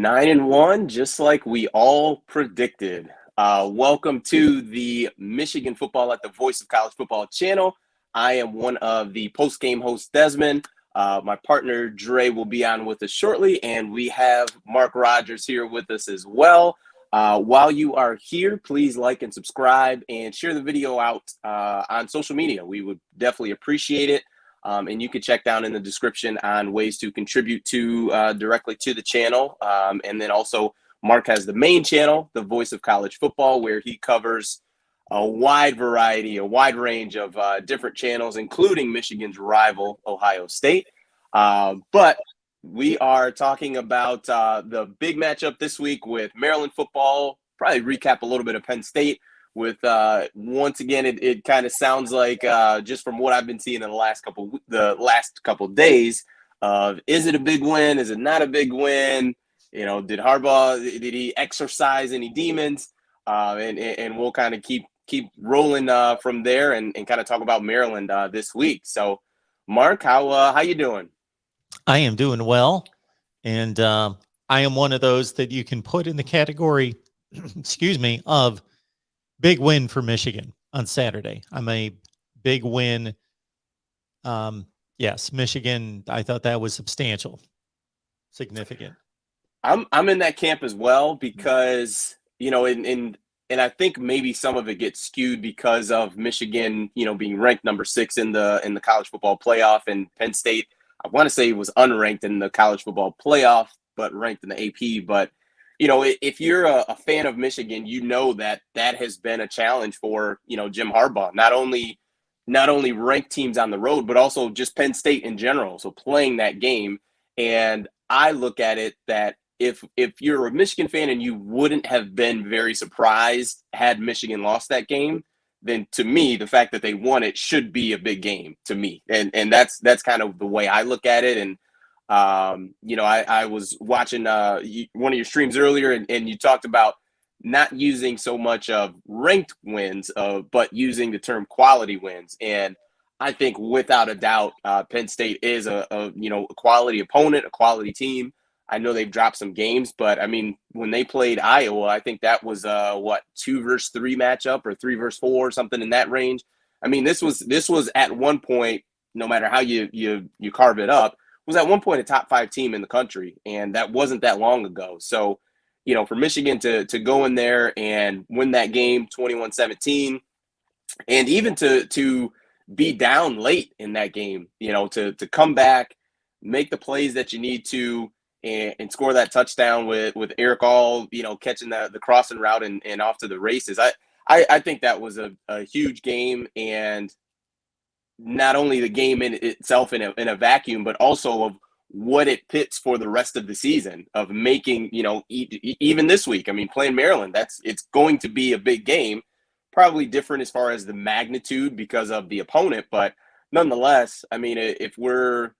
9-1, just like we all predicted. Welcome to the Michigan Football at the Voice of College Football channel. I am one of the post-game hosts, Desmond. My partner, Dre, will be on with us shortly, and we have Mark Rogers here with us as well. While you are here, please like and subscribe and share the video out on social media. We would definitely appreciate it. And you can check down in the description on ways to contribute to directly to the channel. And then also Mark has the main channel, The Voice of College Football, where he covers a wide range of different channels, including Michigan's rival, Ohio State. But we are talking about the big matchup this week with Maryland football, probably recap a little bit of Penn State with once again it kind of sounds like just from what I've been seeing in the last couple days is it a big win, is it not a big win, did he exercise any demons, and we'll kind of keep rolling from there and kind of talk about Maryland this week. So Mark, how you doing? I am doing well, and I am one of those that you can put in the category excuse me, of big win for Michigan on Saturday. I'm a big win. Yes, Michigan, I thought that was substantial, significant. I'm in that camp as well because, and I think maybe some of it gets skewed because of Michigan, being ranked number 6 in the college football playoff, and Penn State, I want to say, was unranked in the college football playoff, but ranked in the AP. But if you're a fan of Michigan, that has been a challenge for, Jim Harbaugh, not only ranked teams on the road, but also just Penn State in general. So playing that game. And I look at it that if you're a Michigan fan and you wouldn't have been very surprised had Michigan lost that game, then to me, the fact that they won it should be a big game to me. And that's kind of the way I look at it. And I was watching one of your streams earlier, and you talked about not using so much of ranked wins, but using the term quality wins. And I think without a doubt, Penn State is a quality opponent, a quality team. I know they've dropped some games, but I mean, when they played Iowa, I think that was 2 versus 3 matchup, or 3 versus 4, something in that range. I mean, this was at one point, no matter how you carve it up, was at one point a top 5 team in the country, and that wasn't that long ago. So, for Michigan to go in there and win that game 21-17, and even to be down late in that game, to come back, make the plays that you need to, and score that touchdown with Eric All, catching the crossing route and off to the races. I think that was a huge game, and not only the game in itself in a vacuum, but also of what it pits for the rest of the season, of making, even this week. I mean, playing Maryland, it's going to be a big game, probably different as far as the magnitude because of the opponent. But nonetheless, I mean, if we're,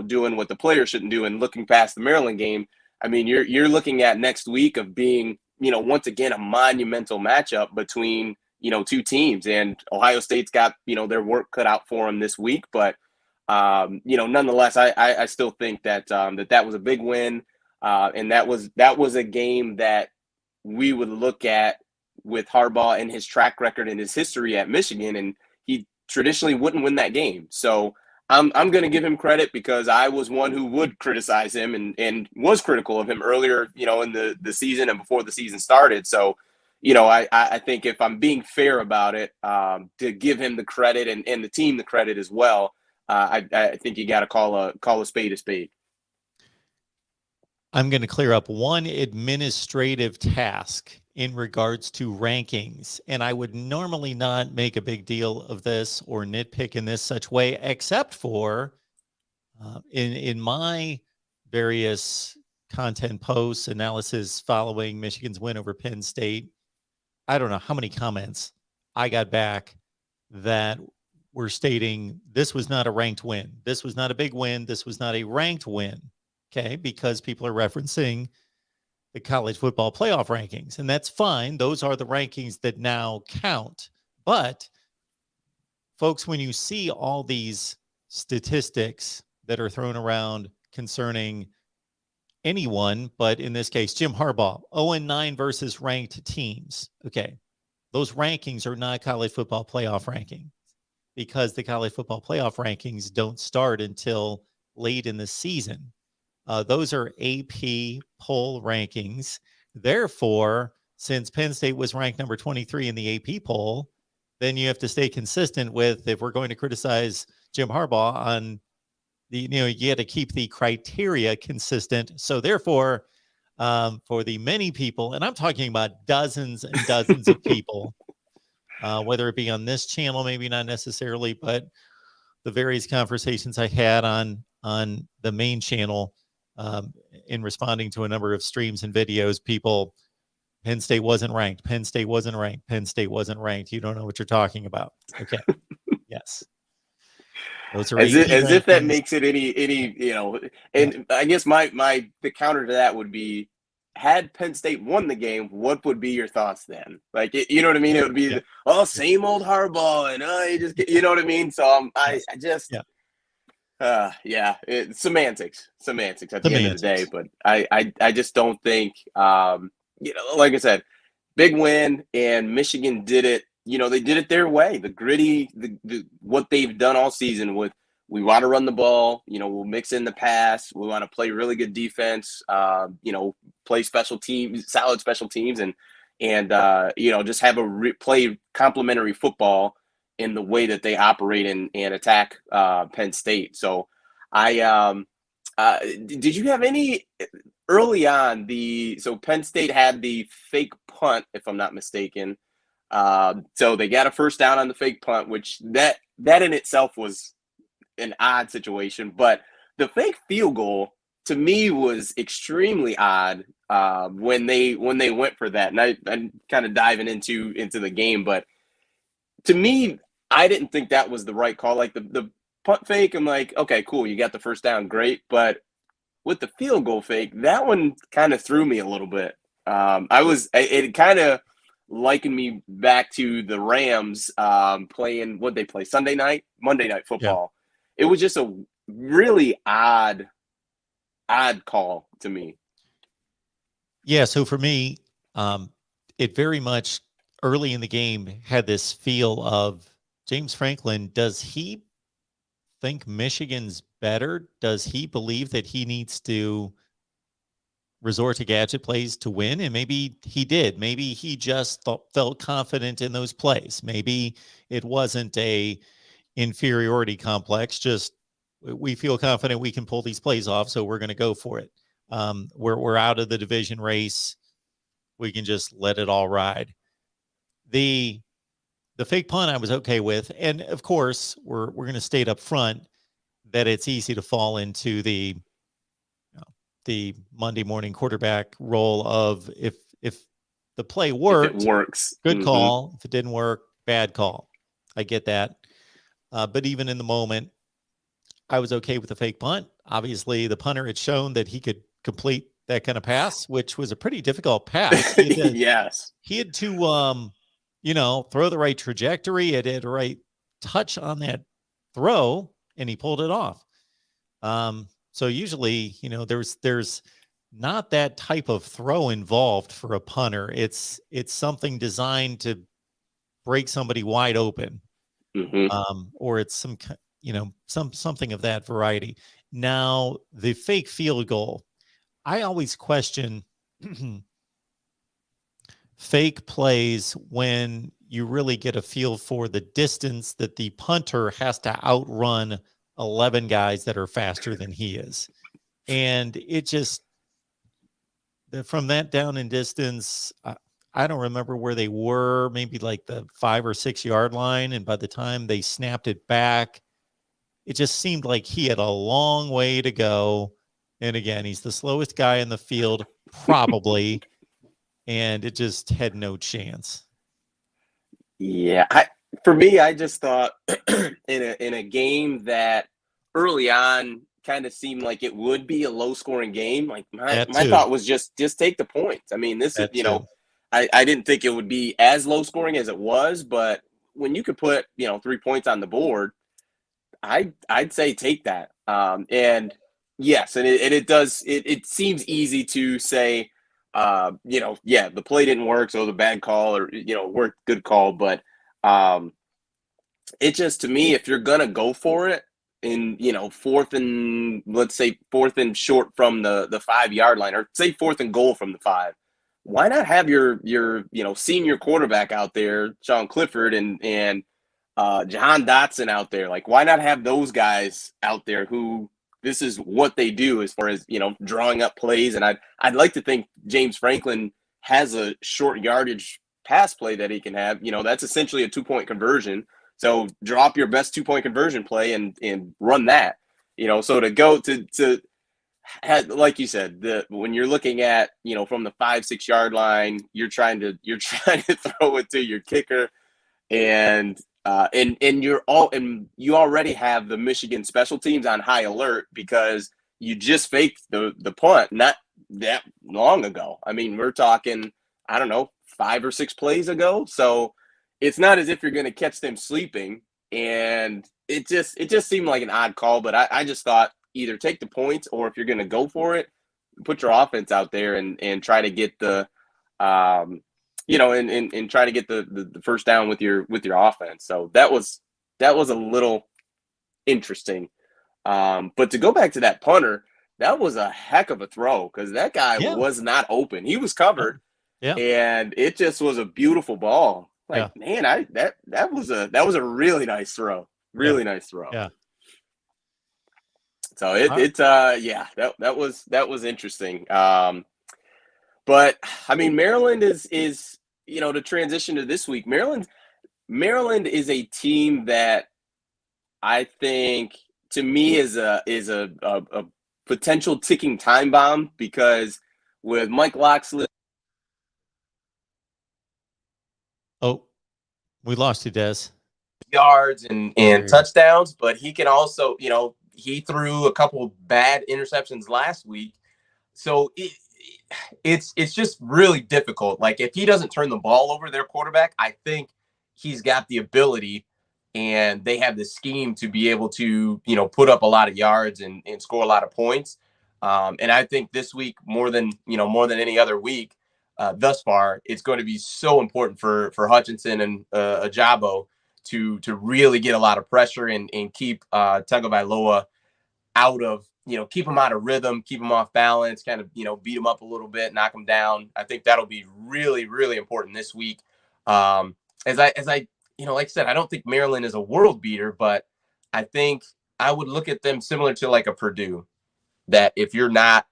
doing what the players shouldn't do and looking past the Maryland game, I mean, you're looking at next week of being, once again, a monumental matchup between, 2 teams, and Ohio State's got, their work cut out for them this week. But, nonetheless, I still think that that was a big win. And that was a game that we would look at with Harbaugh and his track record and his history at Michigan, and he traditionally wouldn't win that game. So I'm going to give him credit, because I was one who would criticize him and was critical of him earlier, in the season and before the season started. So, I think if I'm being fair about it, to give him the credit and the team the credit as well, I think you got to call a spade a spade. I'm going to clear up one administrative task in regards to rankings. And I would normally not make a big deal of this or nitpick in this such way, except for in my various content posts, analysis following Michigan's win over Penn State. I don't know how many comments I got back that were stating this was not a ranked win. This was not a big win. This was not a ranked win. Okay, because people are referencing the college football playoff rankings, and that's fine. Those are the rankings that now count. But folks, when you see all these statistics that are thrown around concerning anyone, but in this case, Jim Harbaugh, 0-9 versus ranked teams. Okay. Those rankings are not college football playoff rankings because the college football playoff rankings don't start until late in the season. Those are AP poll rankings. Therefore, since Penn State was ranked number 23 in the AP poll, then you have to stay consistent with, if we're going to criticize Jim Harbaugh on the, you got to keep the criteria consistent. So therefore, for the many people, and I'm talking about dozens and dozens of people, whether it be on this channel, maybe not necessarily, but the various conversations I had on the main channel, in responding to a number of streams and videos, people, Penn State wasn't ranked. Penn State wasn't ranked. Penn State wasn't ranked. You don't know what you're talking about. Okay. Yes. Those are As AP if that rankings. makes it any and I guess the counter to that would be, had Penn State won the game, what would be your thoughts then? Like, you know what I mean? It would be, same old Harbaugh, and you just, you know what I mean? So I just, it's semantics at the end of the day. But I just don't think, like I said, big win, and Michigan did it. They did it their way. The gritty, what they've done all season with, we want to run the ball. We'll mix in the pass. We want to play really good defense. Play special teams, solid special teams, and just have play complementary football in the way that they operate and attack Penn State. So did you have any early on so Penn State had the fake punt, if I'm not mistaken. So they got a first down on the fake punt, which that in itself was an odd situation, but the fake field goal to me was extremely odd when they went for that. And I'm kind of diving into the game, but to me, I didn't think that was the right call. Like the punt fake, I'm like, okay, cool, you got the first down, great. But with the field goal fake, that one kind of threw me a little bit. It kind of likened me back to the Rams playing, what they play, Monday Night Football. Yeah. It was just a really odd call to me. Yeah, so for me, it very much early in the game had this feel of, James Franklin, does he think Michigan's better? Does he believe that he needs to resort to gadget plays to win? And maybe he did. Maybe he just felt confident in those plays. Maybe it wasn't a inferiority complex, just we feel confident we can pull these plays off, so we're going to go for it. We're out of the division race. We can just let it all ride. The fake punt I was okay with. And of course, we're going to state up front that it's easy to fall into the Monday morning quarterback role of, if the play worked, if it works, good call. If it didn't work, bad call. I get that. But even in the moment, I was okay with the fake punt. Obviously, the punter had shown that he could complete that kind of pass, which was a pretty difficult pass. Yes. He had to, throw the right trajectory. It had the right touch on that throw, and he pulled it off. So usually, there's not that type of throw involved for a punter. It's something designed to break somebody wide open, or it's something of that variety. Now, the fake field goal, I always question fake plays when you really get a feel for the distance that the punter has to outrun 11 guys that are faster than he is. And it just, from that down in distance, I don't remember where they were, maybe like the 5 or 6 yard line. And by the time they snapped it back, it just seemed like he had a long way to go. And again, he's the slowest guy in the field, probably. And it just had no chance. Yeah, for me, I just thought in a game that early on kind of seemed like it would be a low scoring game. Like my thought was just take the points. I mean, this is, I didn't think it would be as low scoring as it was, but when you could put 3 points on the board, I'd say take that. And Yes, and it does. It seems easy to say, yeah, the play didn't work, so it was a bad call, or worked, good call. But um, it just, to me, if you're gonna go for it in fourth and, let's say, fourth and short from the 5 yard line, or say fourth and goal from the five, why not have your senior quarterback out there, Sean Clifford, and Jahan Dotson out there? Like, why not have those guys out there who this is what they do as far as drawing up plays? And I'd like to think James Franklin has a short yardage pass play that he can have. That's essentially a 2-point conversion. So drop your best 2-point conversion play and run that. So to go to like you said, when you're looking at from the 5-6 yard line, you're trying to throw it to your kicker, and you already have the Michigan special teams on high alert because you just faked the punt not that long ago. I mean, we're talking, I don't know, 5 or 6 plays ago. So it's not as if you're going to catch them sleeping. And it just seemed like an odd call, but I just thought either take the points, or if you're going to go for it, put your offense out there and try to get the and try to get the first down with your offense. So that was a little interesting. But to go back to that punter, that was a heck of a throw, because that guy Yeah. was not open. He was covered. Yeah. And it just was a beautiful ball. Like, yeah. man, that was a really nice throw. Really nice throw. Yeah. So that was interesting. But I mean, Maryland is to transition to this week. Maryland is a team that I think, to me, is a potential ticking time bomb, because with Mike Locksley. Oh, we lost you, Des. Yards and touchdowns, but he can also, he threw a couple bad interceptions last week. So it's just really difficult. Like, if he doesn't turn the ball over, their quarterback, I think he's got the ability, and they have the scheme to be able to, put up a lot of yards and score a lot of points. And I think this week, more than any other week thus far, it's going to be so important for Hutchinson and Ajabo to really get a lot of pressure and keep Tagovailoa out of, keep him out of rhythm, keep him off balance, kind of, beat him up a little bit, knock him down. I think that'll be really, really important this week. As I, like I said, I don't think Maryland is a world beater, but I think I would look at them similar to like a Purdue, that if you're not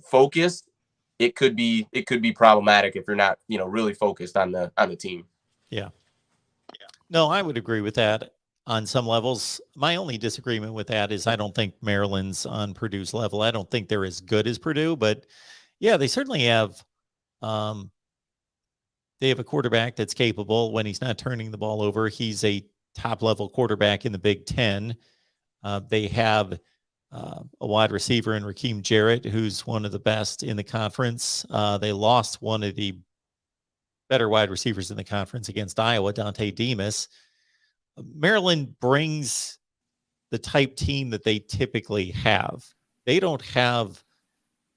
focused, it could be problematic if you're not, really focused on the team. Yeah. No, I would agree with that on some levels. My only disagreement with that is I don't think Maryland's on Purdue's level. I don't think they're as good as Purdue, but yeah, they certainly have they have a quarterback that's capable when he's not turning the ball over. He's a top level quarterback in the Big Ten. They have a wide receiver in Raheem Jarrett, who's one of the best in the conference. They lost one of the better wide receivers in the conference against Iowa, Dante Demas. Maryland brings the type team that they typically have. They don't have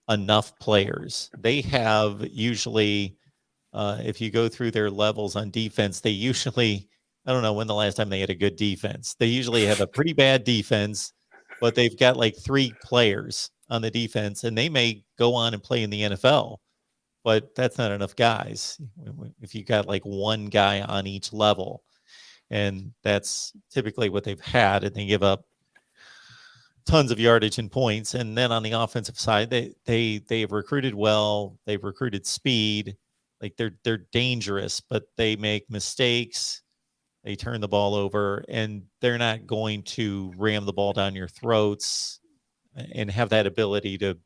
enough players. They have usually, if you go through their levels on defense, they usually, I don't know when the last time they had a good defense. They usually have a pretty bad defense, but they've got like 3 players on the defense, and they may go on and play in the NFL, but that's not enough guys. If you got like one guy on each level, and that's typically what they've had, and they give up tons of yardage and points. And then on the offensive side, they have recruited well. They've recruited speed. Like they're dangerous, but they make mistakes. They turn the ball over, and they're not going to ram the ball down your throats and have that ability to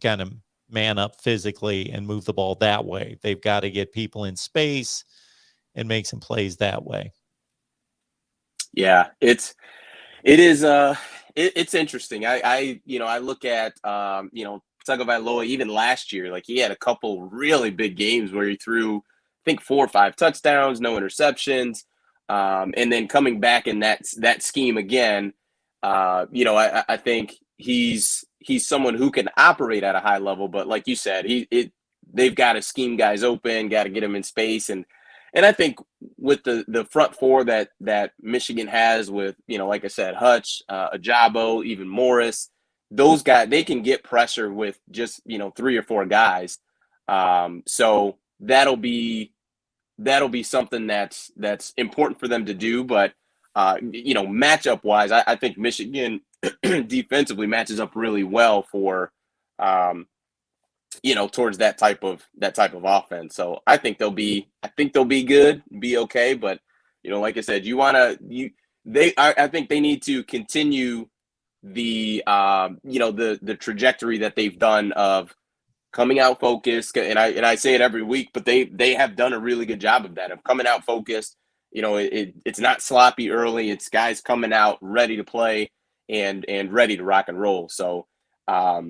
kind of man up physically and move the ball that way. They've got to get people in space and make some plays that way. Yeah, it's interesting. I look at Tagovailoa even last year. Like, he had a couple really big games where he threw, I think, 4 or 5 touchdowns, no interceptions, and then coming back in that scheme again. I think he's someone who can operate at a high level, but like you said, they've got to scheme guys open, got to get them in space, and I think with the front four that Michigan has with, like I said, Hutch, Ajabo, even Morris, those guys, they can get pressure with just 3 or 4 guys. So that'll be something that's important for them to do. But matchup wise, I think Michigan defensively matches up really well for towards that type of offense. So I think they'll be good, be okay. But like I said, I think they need to continue the the trajectory that they've done of coming out focused. And I say it every week, but they have done a really good job of that, of coming out focused. It's not sloppy early. It's guys coming out ready to play and ready to rock and roll. So I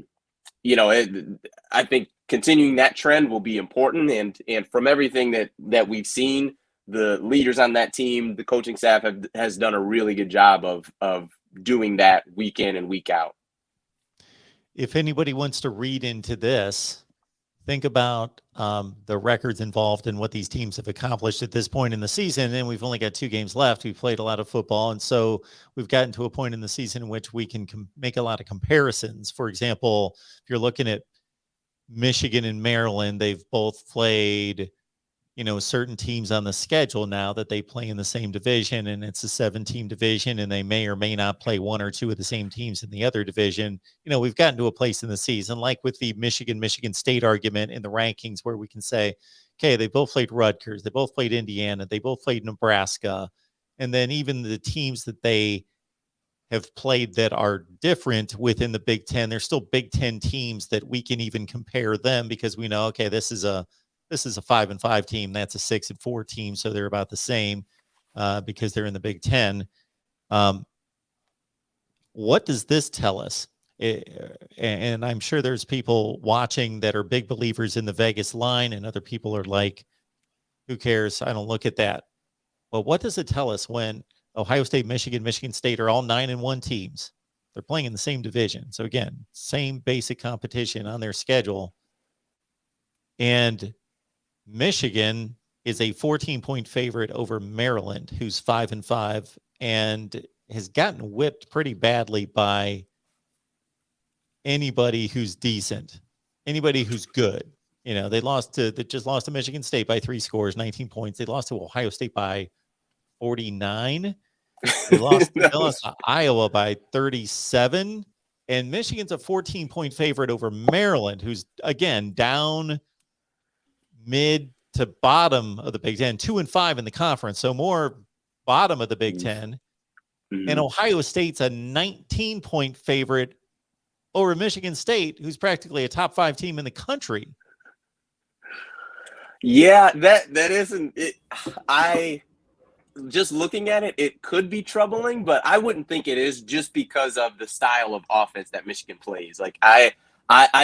think continuing that trend will be important. And from everything that we've seen, the leaders on that team, the coaching staff has done a really good job of doing that week in and week out. If anybody wants to read into this, think about the records involved and what these teams have accomplished at this point in the season. And we've only got 2 games left. We've played a lot of football. And so we've gotten to a point in the season in which we can make a lot of comparisons. For example, if you're looking at Michigan and Maryland, they've both played, certain teams on the schedule now that they play in the same division, and it's a 7-team division, and they may or may not play 1 or 2 of the same teams in the other division. We've gotten to a place in the season, like with the Michigan State argument in the rankings, where we can say, okay, they both played Rutgers, they both played Indiana, they both played Nebraska. And then even the teams that they have played that are different within the Big Ten, they're still Big Ten teams that we can even compare them, because we know, okay, this is a 5-5 team, that's a 6-4 team, so they're about the same because they're in the Big Ten. What does this tell us? And I'm sure there's people watching that are big believers in the Vegas line, and other people are like, who cares? I don't look at that. Well, what does it tell us when Ohio State, Michigan State are all 9-1 teams? They're playing in the same division. So again, same basic competition on their schedule. And Michigan is a 14-point favorite over Maryland, who's 5-5, and has gotten whipped pretty badly by anybody who's decent, anybody who's good. They just lost to Michigan State by 3 scores, 19 points. They lost to Ohio State by 49. They lost to Iowa by 37. And Michigan's a 14-point favorite over Maryland, who's, again, down mid to bottom of the Big Ten, 2-5 in the conference. So more bottom of the Big Ten. Mm-hmm. And Ohio State's a 19-point favorite over Michigan State, who's practically a top 5 team in the country. Yeah, that isn't it. Just looking at it, it could be troubling, but I wouldn't think it is, just because of the style of offense that Michigan plays. Like I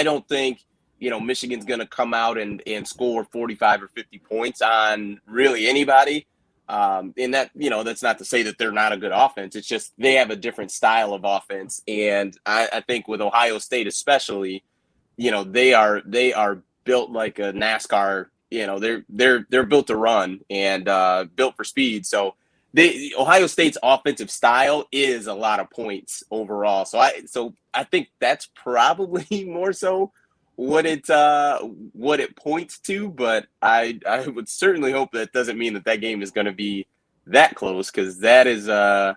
don't think Michigan's going to come out and score 45 or 50 points on really anybody. And that, that's not to say that they're not a good offense. It's just they have a different style of offense. And I think with Ohio State especially, they are built like a NASCAR. They're built to run and built for speed. So Ohio State's offensive style is a lot of points overall. So I think that's probably more so what it points to, but I would certainly hope that doesn't mean that game is going to be that close, because that is I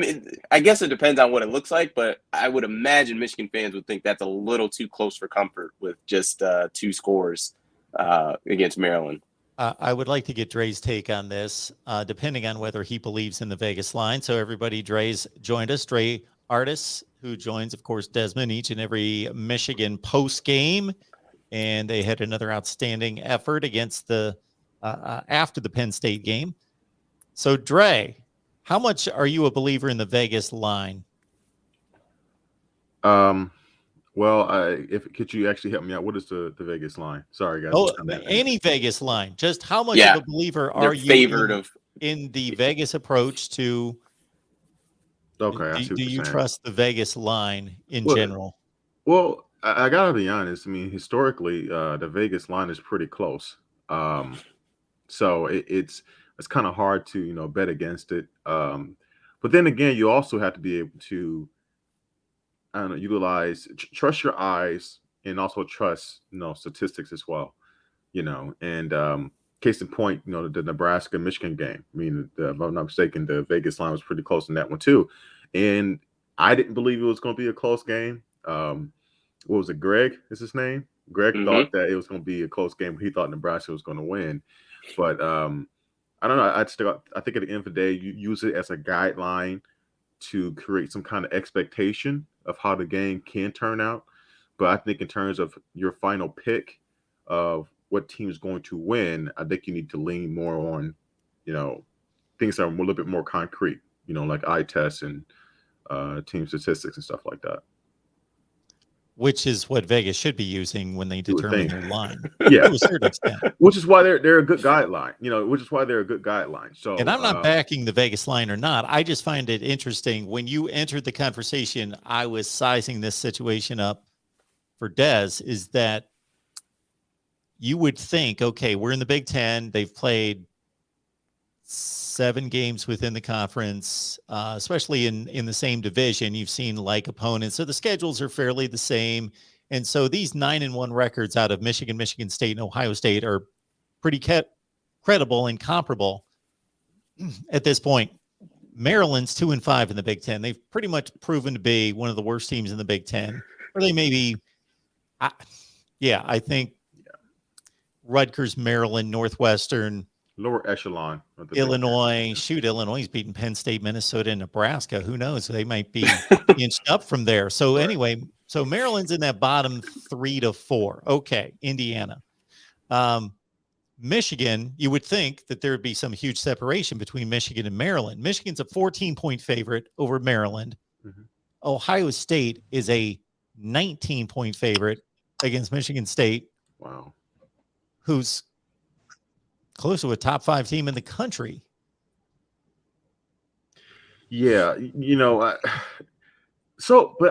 mean, I guess it depends on what it looks like, but I would imagine Michigan fans would think that's a little too close for comfort with just 2 scores against Maryland. I would like to get Dre's take on this, depending on whether he believes in the Vegas line. So everybody, Dre's joined us. Dre Artis, who joins, of course, Desmond each and every Michigan post game, and they had another outstanding effort against the after the Penn State game. So, Dre, how much are you a believer in the Vegas line? Well, could you actually help me out? What is the Vegas line? Sorry, guys. Oh, any Vegas line. Just how much of a believer are you favored in the Vegas approach to Okay, I see Do what you're you saying. trust the Vegas line in Well, general? well, I gotta be honest. I mean, historically, the Vegas line is pretty close. Um, so it's kind of hard to bet against it. But then again, you also have to be able to I don't know utilize trust your eyes and also trust statistics as well. And case in point, the Nebraska Michigan game. I mean, if I'm not mistaken, the Vegas line was pretty close in that one too, and I didn't believe it was going to be a close game. What was it? Greg is his name. Greg Mm-hmm. thought that it was going to be a close game. He thought Nebraska was going to win, but I don't know. I think at the end of the day, you use it as a guideline to create some kind of expectation of how the game can turn out. But I think in terms of your final pick of what team is going to win, I think you need to lean more on, you know, things that are a little bit more concrete, like eye tests and team statistics and stuff like that. Which is what Vegas should be using when they You would determine think. their line Yeah. to a certain extent. Which is why they're a good guideline, which is why they're a good guideline. And So I'm not backing the Vegas line or not. I just find it interesting. When you entered the conversation, I was sizing this situation up for Des, is that you would think, okay, we're in the Big Ten. They've played 7 games within the conference, especially in the same division. You've seen like opponents. So the schedules are fairly the same. And so these 9-1 records out of Michigan, Michigan State, and Ohio State are pretty credible and comparable at this point. Maryland's 2-5 in the Big Ten. They've pretty much proven to be one of the worst teams in the Big Ten. Or they may be, I think Rutgers, Maryland, Northwestern, lower echelon of the Big Ten. Illinois. Shoot, Illinois is beating Penn State, Minnesota, and Nebraska. Who knows? They might be inched up from there. So anyway, so Maryland's in that bottom 3 to 4. Okay, Indiana. Michigan, you would think that there would be some huge separation between Michigan and Maryland. Michigan's a 14-point favorite over Maryland. Mm-hmm. Ohio State is a 19-point favorite against Michigan State. Wow. Who's close to a top 5 team in the country. Yeah, but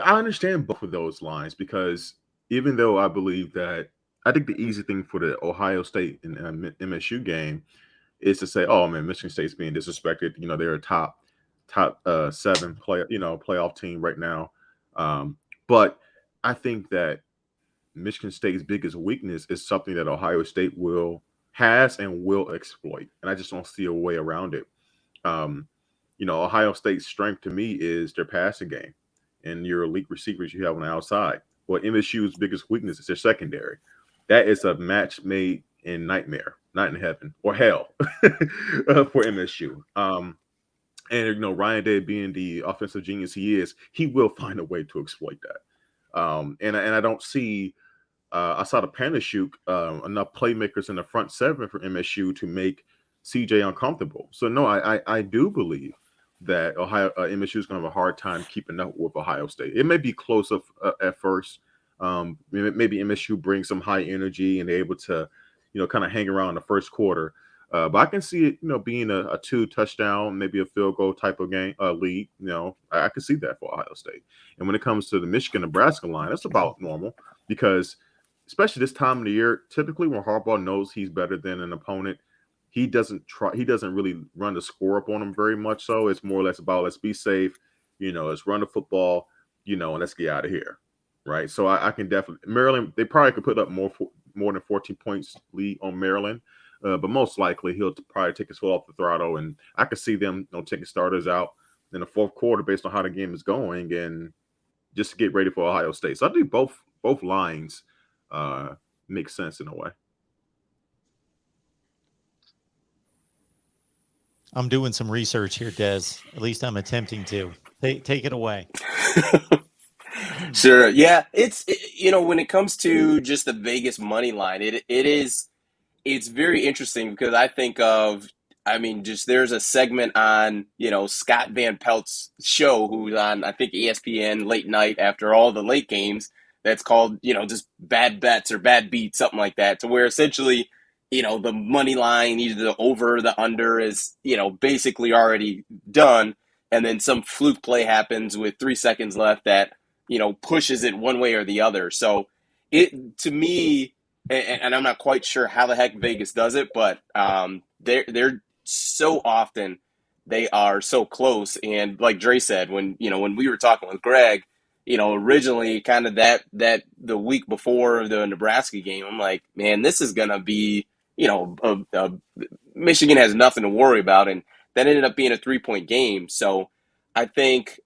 I understand both of those lines because even though I believe that, I think the easy thing for the Ohio State and MSU game is to say, oh man, Michigan State's being disrespected. They're a top 7 playoff team right now. But I think that Michigan State's biggest weakness is something that Ohio State has and will exploit, and I just don't see a way around it. Ohio State's strength to me is their passing game and your elite receivers you have on the outside. Well, MSU's biggest weakness is their secondary. That is a match made in nightmare, not in heaven or hell for MSU. And Ryan Day being the offensive genius he is, he will find a way to exploit that. And I don't see. I saw the Panasiuk enough playmakers in the front 7 for MSU to make CJ uncomfortable. So no, I do believe that MSU is going to have a hard time keeping up with Ohio State. It may be close at first. Maybe MSU brings some high energy and they're able to, kind of hang around the first quarter. But I can see it, being a 2 touchdown, maybe a field goal type of game lead. I can see that for Ohio State. And when it comes to the Michigan-Nebraska line, that's about normal because, especially this time of the year, typically when Harbaugh knows he's better than an opponent, he doesn't really run the score up on them very much. So it's more or less about let's be safe, let's run the football, and let's get out of here. Right. So I can definitely Maryland, they probably could put up more than 14 points lead on Maryland. But most likely he'll probably take his foot off the throttle, and I could see them taking starters out in the fourth quarter based on how the game is going and just to get ready for Ohio State. So I think both lines make sense in a way. I'm doing some research here, Des. At least I'm attempting to. Take it away. Sure. Yeah. When it comes to just the Vegas money line, it's very interesting because there's a segment on, Scott Van Pelt's show, who's on, I think, ESPN late night after all the late games, that's called, just bad bets or bad beats, something like that, to where essentially, the money line, either the over or the under is, basically already done. and then some fluke play happens with 3 seconds left that, pushes it one way or the other. So to me, and I'm not quite sure how the heck Vegas does it, but they're so often they are so close. And like Dre said, when we were talking with Greg, originally kind of that the week before the Nebraska game, I'm like, man, this is gonna be, Michigan has nothing to worry about, and that ended up being a 3-point game. So I think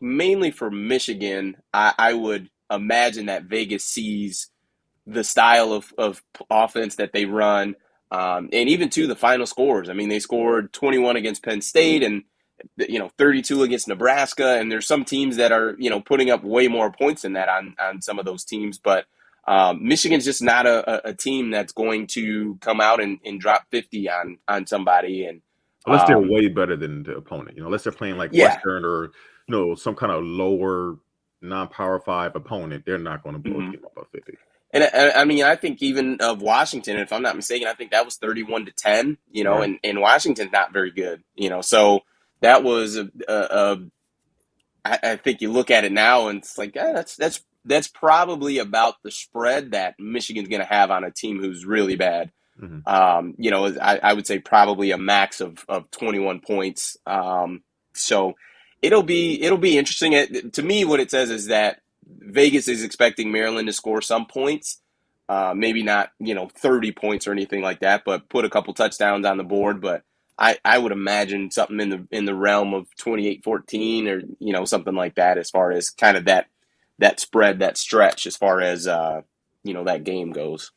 mainly for Michigan, I would imagine that Vegas sees the style of offense that they run, and even to the final scores. I mean, they scored 21 against Penn State and 32 against Nebraska, and there's some teams that are putting up way more points than that on some of those teams. But Michigan's just not a team that's going to come out and drop 50 on somebody. And unless they're way better than the opponent, unless they're playing like yeah. Western or some kind of lower non-power 5 opponent, they're not going to blow a team up by 50. And I mean, I think even of Washington, if I'm not mistaken, I think that was 31-10. Right. And Washington's not very good. So that was I think you look at it now and it's like, that's probably about the spread that Michigan's going to have on a team who's really bad. Mm-hmm. I would say probably a max of 21 points. So it'll be interesting. To me, what it says is that Vegas is expecting Maryland to score some points, maybe not 30 points or anything like that, but put a couple touchdowns on the board. But I would imagine something in the realm of 28-14 or something like that, as far as kind of that spread, that stretch, as far as that game goes.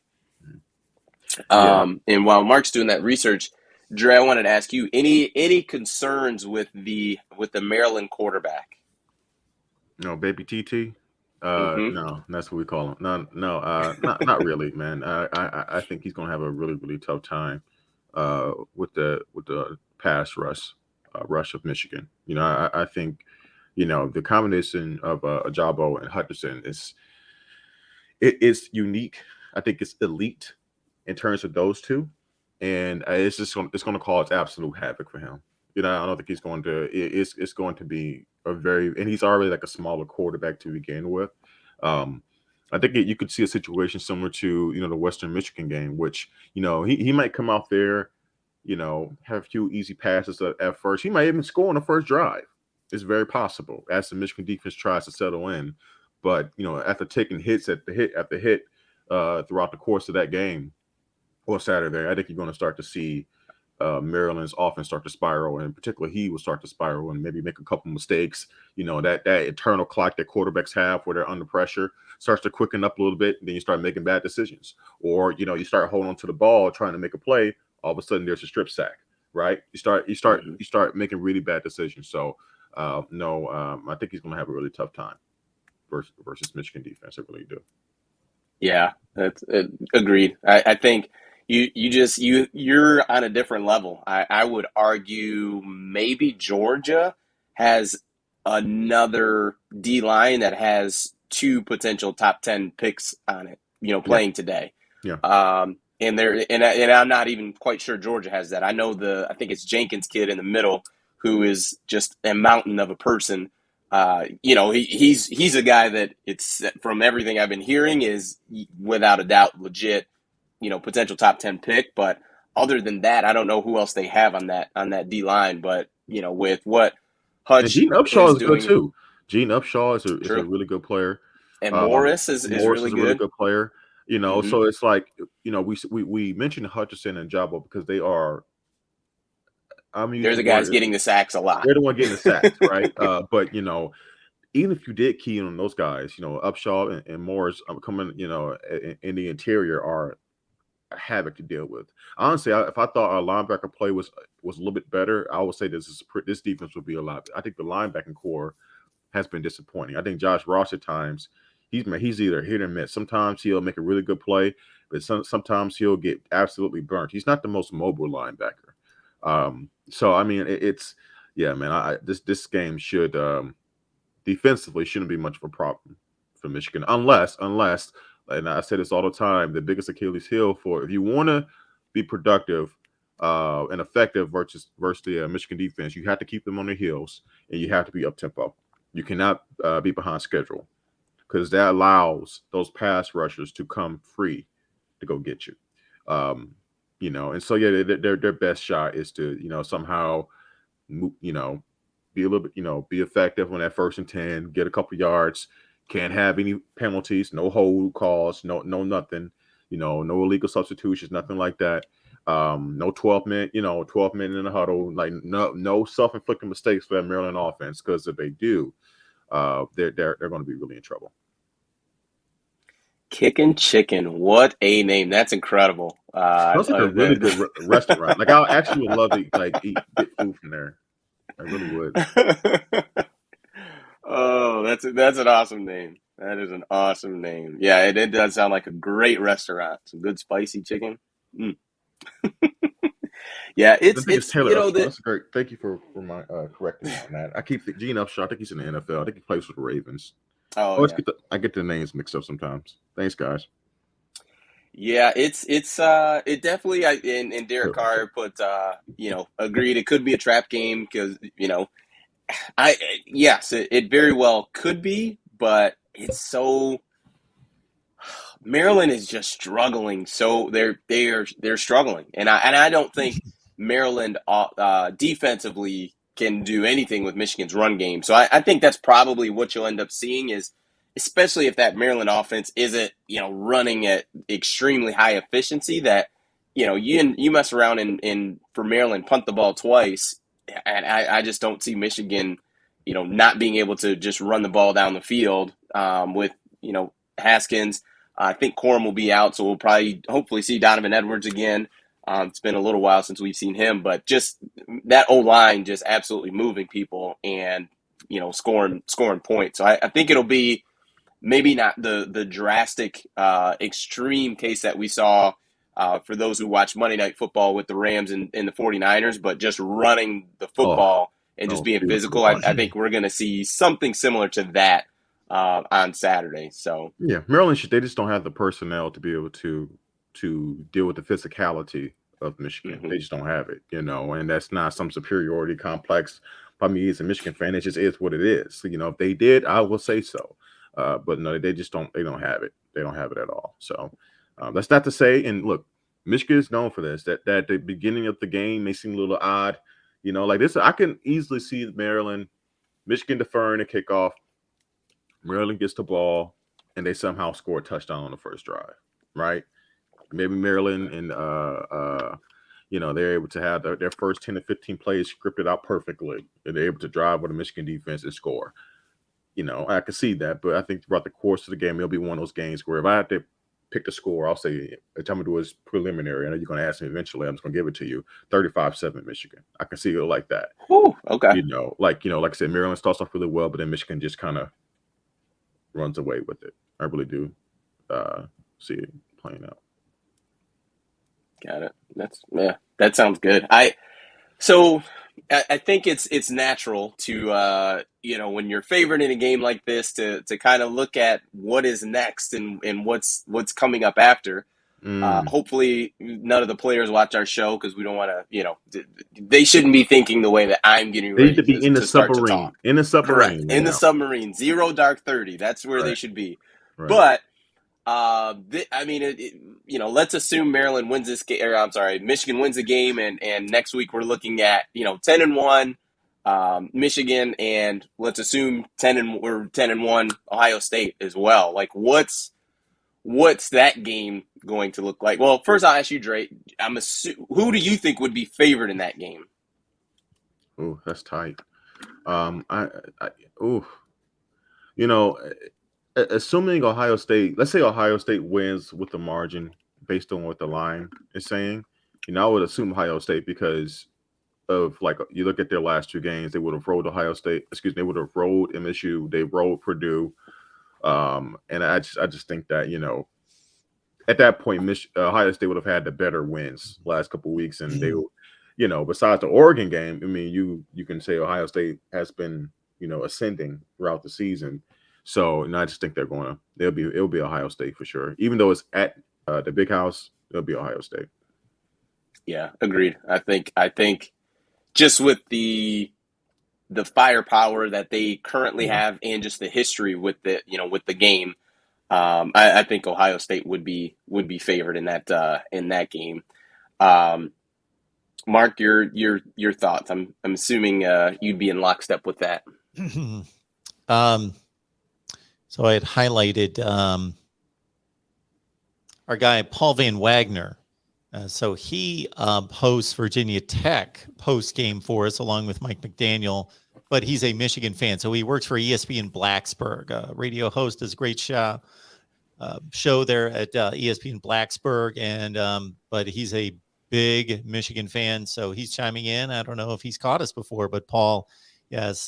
And while Mark's doing that research, Dre, I wanted to ask you any concerns with the Maryland quarterback? No, baby TT. No, that's what we call him. No, not really, man. I think he's gonna have a really, really tough time with the pass rush of Michigan. I think the combination of Ajabo and Hutchinson it's unique. I think it's elite in terms of those two, and it's going to cause absolute havoc for him. I don't think he's going to. It's going to be and he's already like a smaller quarterback to begin with. I think you could see a situation similar to the Western Michigan game, which he might come out there, have a few easy passes at first. He might even score on the first drive. It's very possible as the Michigan defense tries to settle in. But after taking hits after hit throughout the course of that game or Saturday, I think you're going to start to see Maryland's offense start to spiral, and in particular, he will start to spiral and maybe make a couple mistakes. That internal clock that quarterbacks have where they're under pressure starts to quicken up a little bit. And then you start making bad decisions, or you start holding on to the ball trying to make a play. All of a sudden, there's a strip sack, right? You start making really bad decisions. So, I think he's going to have a really tough time versus Michigan defense. I really do. Yeah, that's agreed. I think. You're on a different level. I would argue maybe Georgia has another D line that has 2 potential top 10 picks on it, playing today. Yeah. And I'm not even quite sure Georgia has that. I think it's Jenkins kid in the middle who is just a mountain of a person. He's a guy that, it's from everything I've been hearing, is without a doubt legit, potential top 10 pick. But other than that, I don't know who else they have on that D line. But with what Hutch and Gene Upshaw is doing, good too. Gene Upshaw is a really good player, and Morris is really a good. really good player. So it's like we mentioned Hutchinson and Jabo because they are. They're the guys getting the sacks a lot. They're the one getting the sacks, right? But even if you did key in on those guys, Upshaw and Morris coming, in the interior are a havoc to deal with. Honestly, if I thought our linebacker play was a little bit better, I would say this defense would be a lot. I think the linebacking core has been disappointing. I think Josh Ross at times he's either hit or miss. Sometimes he'll make a really good play, but sometimes he'll get absolutely burnt. He's not the most mobile linebacker. So I mean, man. This game should defensively shouldn't be much of a problem for Michigan, unless, and I say this all the time, the biggest Achilles heel for if you want to be productive and effective versus the Michigan defense, you have to keep them on their heels and you have to be up tempo. You cannot be behind schedule because that allows those pass rushers to come free to go get you. And so yeah, their best shot is to somehow be a little bit be effective on that 1st and 10, get a couple yards. Can't have any penalties, no hold calls, no nothing, no illegal substitutions, nothing like that. No 12 minute, 12 minute in the huddle, like no self-inflicted mistakes for that Maryland offense, because if they do, they're going to be really in trouble. Kickin' Chicken, what a name! That's incredible. Sounds like a really good restaurant. Like I actually would love to get food from there. I really would. Oh, that's an awesome name. That is an awesome name. Yeah, it does sound like a great restaurant. Some good spicy chicken. Mm. Yeah, I think it's Taylor Upshaw. That's great. Thank you for my correcting me on that. I keep Gene Upshaw. I think he's in the NFL. I think he plays for the Ravens. Oh, yeah. I get the names mixed up sometimes. Thanks, guys. Yeah, it definitely, and Derek Carr put agreed it could be a trap game because yes, it very well could be, but it's so Maryland is just struggling. So they're struggling, and I don't think Maryland defensively can do anything with Michigan's run game. So I think that's probably what you'll end up seeing is, especially if that Maryland offense isn't running at extremely high efficiency, that you mess around and for Maryland punt the ball twice, and I just don't see Michigan not being able to just run the ball down the field with Haskins. I think Corum will be out, so we'll probably hopefully see Donovan Edwards again. It's been a little while since we've seen him, but just that O-line just absolutely moving people and scoring points. So I think it'll be maybe not the drastic extreme case that we saw for those who watch Monday Night Football with the Rams and the 49ers, but just running the football and just being physical. I think we're going to see something similar to that on Saturday. So yeah, Maryland they just don't have the personnel to be able to deal with the physicality of Michigan. Mhm. They just don't have it, and that's not some superiority complex by me as a Michigan fan. It just is what it is. So, if they did, I will say so. But no, they just don't. They don't have it. They don't have it at all. So that's not to say. And look, Michigan is known for this. That the beginning of the game may seem a little odd. Like this, I can easily see Michigan deferring a kickoff. Maryland gets the ball, and they somehow score a touchdown on the first drive, right? Maybe Maryland and they're able to have their first 10 to 15 plays scripted out perfectly, and they're able to drive with the Michigan defense and score. I can see that, but I think throughout the course of the game, it'll be one of those games where if I have to pick the score, I'll say the time to do is preliminary. I know you're going to ask me eventually. I'm just going to give it to you. 35-7 Michigan. I can see it like that. Ooh, okay. Like I said, Maryland starts off really well, but then Michigan just kind of runs away with it. I really do see it playing out. Got it. That sounds good. I think it's natural to when you're favored in a game like this to kind of look at what is next and what's coming up after. Hopefully none of the players watch our show because we don't want to, they shouldn't be thinking the way that I'm getting ready to be in the submarine. In the submarine. Correct. In the submarine. 0 dark 30. That's where they should be. Right. But let's assume Maryland wins this game. Michigan wins the game, and next week we're looking at 10-1 Michigan, and let's assume 10-1 Ohio State as well. Like, what's that game going to look like? Well, first I'll ask you, Dre. Who do you think would be favored in that game? Oh, that's tight. Assuming Ohio State, let's say Ohio State wins with the margin based on what the line is saying, I would assume Ohio State because of you look at their last 2 games, they would have rolled they would have rolled MSU, they rolled Purdue, and I just think that at that point Ohio State would have had the better wins last couple of weeks, and they, besides the Oregon game, I mean you can say Ohio State has been ascending throughout the season. So I just think it'll be Ohio State for sure. Even though it's at the Big House, it'll be Ohio State. Yeah, agreed. I think just with the firepower that they currently Yeah. have and just the history with the game, I think Ohio State would be favored in that game. Um, Mark, your thoughts? I'm assuming you'd be in lockstep with that. um, so I had highlighted our guy Paul Van Wagner. So he hosts Virginia Tech post game for us, along with Mike McDaniel. But he's a Michigan fan, so he works for ESPN Blacksburg. Radio host, does a great show there at ESPN Blacksburg, and but he's a big Michigan fan, so he's chiming in. I don't know if he's caught us before, but Paul, yes,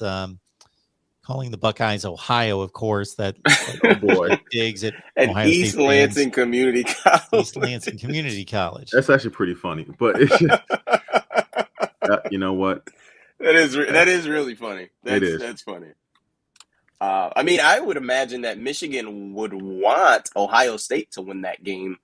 calling the Buckeyes Ohio, of course. That Oh boy, digs at And Ohio East State fans. Lansing Community College. East Lansing Community College. that's actually pretty funny. But it's just, you know what? That is really funny. It is. That's funny. I mean, I would imagine that Michigan would want Ohio State to win that game,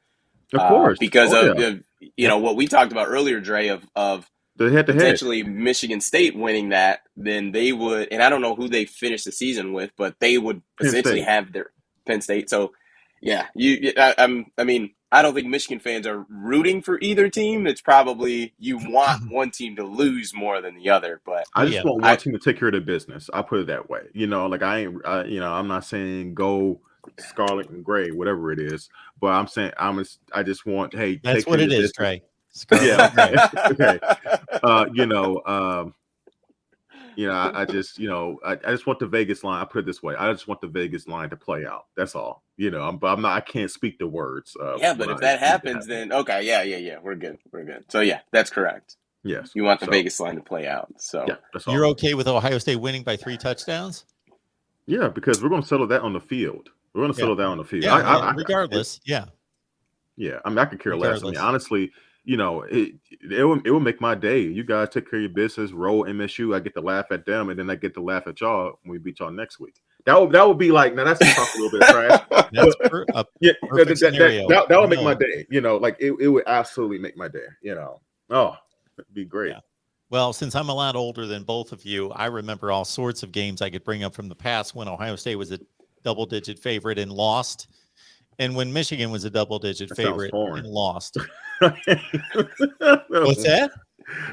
Of course, because oh, of yeah. what we talked about earlier, Dre, of The head to head. potentially Michigan State winning that. Then they would, and I don't know who they finished the season with, but they would Penn essentially State. have their Penn State. So, yeah, I mean, I don't think Michigan fans are rooting for either team. It's probably you want one team to lose more than the other. But I just want one team to take care of their business. I put it that way. Like I'm not saying go scarlet and gray, whatever it is, but I'm saying I just want, hey, that's take what care it of is, business. Trey. Yeah. Okay. I just want the Vegas line. I put it this way. I just want the Vegas line to play out. That's all. But I'm not. I can't speak the words. Yeah, but if that happens, then okay, yeah, we're good. So yeah, that's correct. Yes. You want the Vegas line to play out. So yeah, that's all. You're okay with Ohio State winning by 3 touchdowns? Yeah, because we're going to settle that on the field. We're going to settle that on the field. Yeah, regardless. Yeah. I mean, I could care less. I mean, honestly, it will make my day. You guys take care of your business, roll MSU. I get to laugh at them, and then I get to laugh at y'all when we beat y'all next week. That would be like, now that's talk a little bit of trash. That's that would make my day. It would absolutely make my day. Oh, it'd be great. Yeah. Well, since I'm a lot older than both of you, I remember all sorts of games I could bring up from the past when Ohio State was a double-digit favorite and lost, and when Michigan was a double-digit favorite and lost. What's that?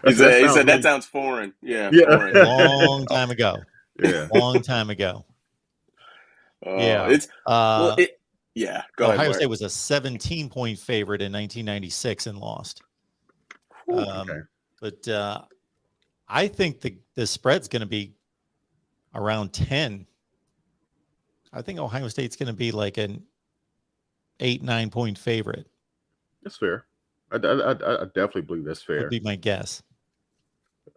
He said that sounds foreign. Yeah. Foreign. Long time ago. Yeah. Long time ago. Yeah. It's go Ohio ahead, State was a 17-point favorite in 1996 and lost. Okay. But I think the spread's going to be around 10. I think Ohio State's going to be like an 8-9 point favorite. That's fair. I definitely believe that's fair. Would be my guess.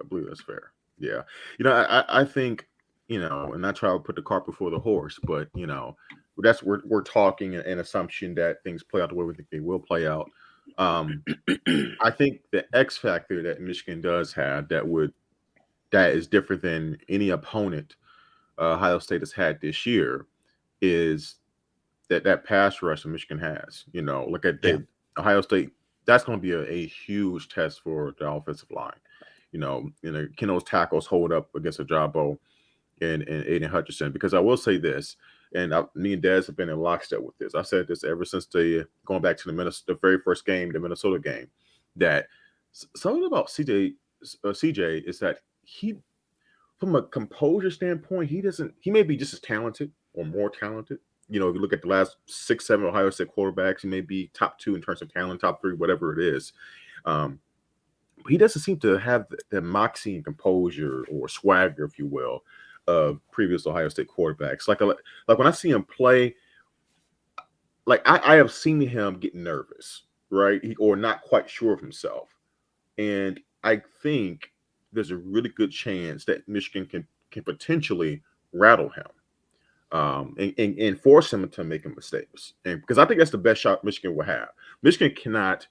I believe that's fair. Yeah. I think, and I try to put the cart before the horse, but that's we're talking an assumption that things play out the way we think they will play out. I think the X factor that Michigan does have that is different than any opponent Ohio State has had this year is that pass rush that Michigan has. Look at Ohio State. That's going to be a huge test for the offensive line. Can those tackles hold up against Ajabo and Aiden Hutchinson? Because I will say this, and me and Dez have been in lockstep with this. I've said this ever since going back to the very first game, the Minnesota game, that something about CJ is that he, from a composure standpoint, he may be just as talented or more talented. If you look at the last 6-7 Ohio State quarterbacks, he may be top 2 in terms of talent, top 3, whatever it is. But he doesn't seem to have the moxie and composure or swagger, if you will, of previous Ohio State quarterbacks. Like when I see him play, like I have seen him get nervous, right? Or not quite sure of himself. And I think there's a really good chance that Michigan can potentially rattle him. And force him to make mistakes. And because I think that's the best shot Michigan will have. Michigan cannot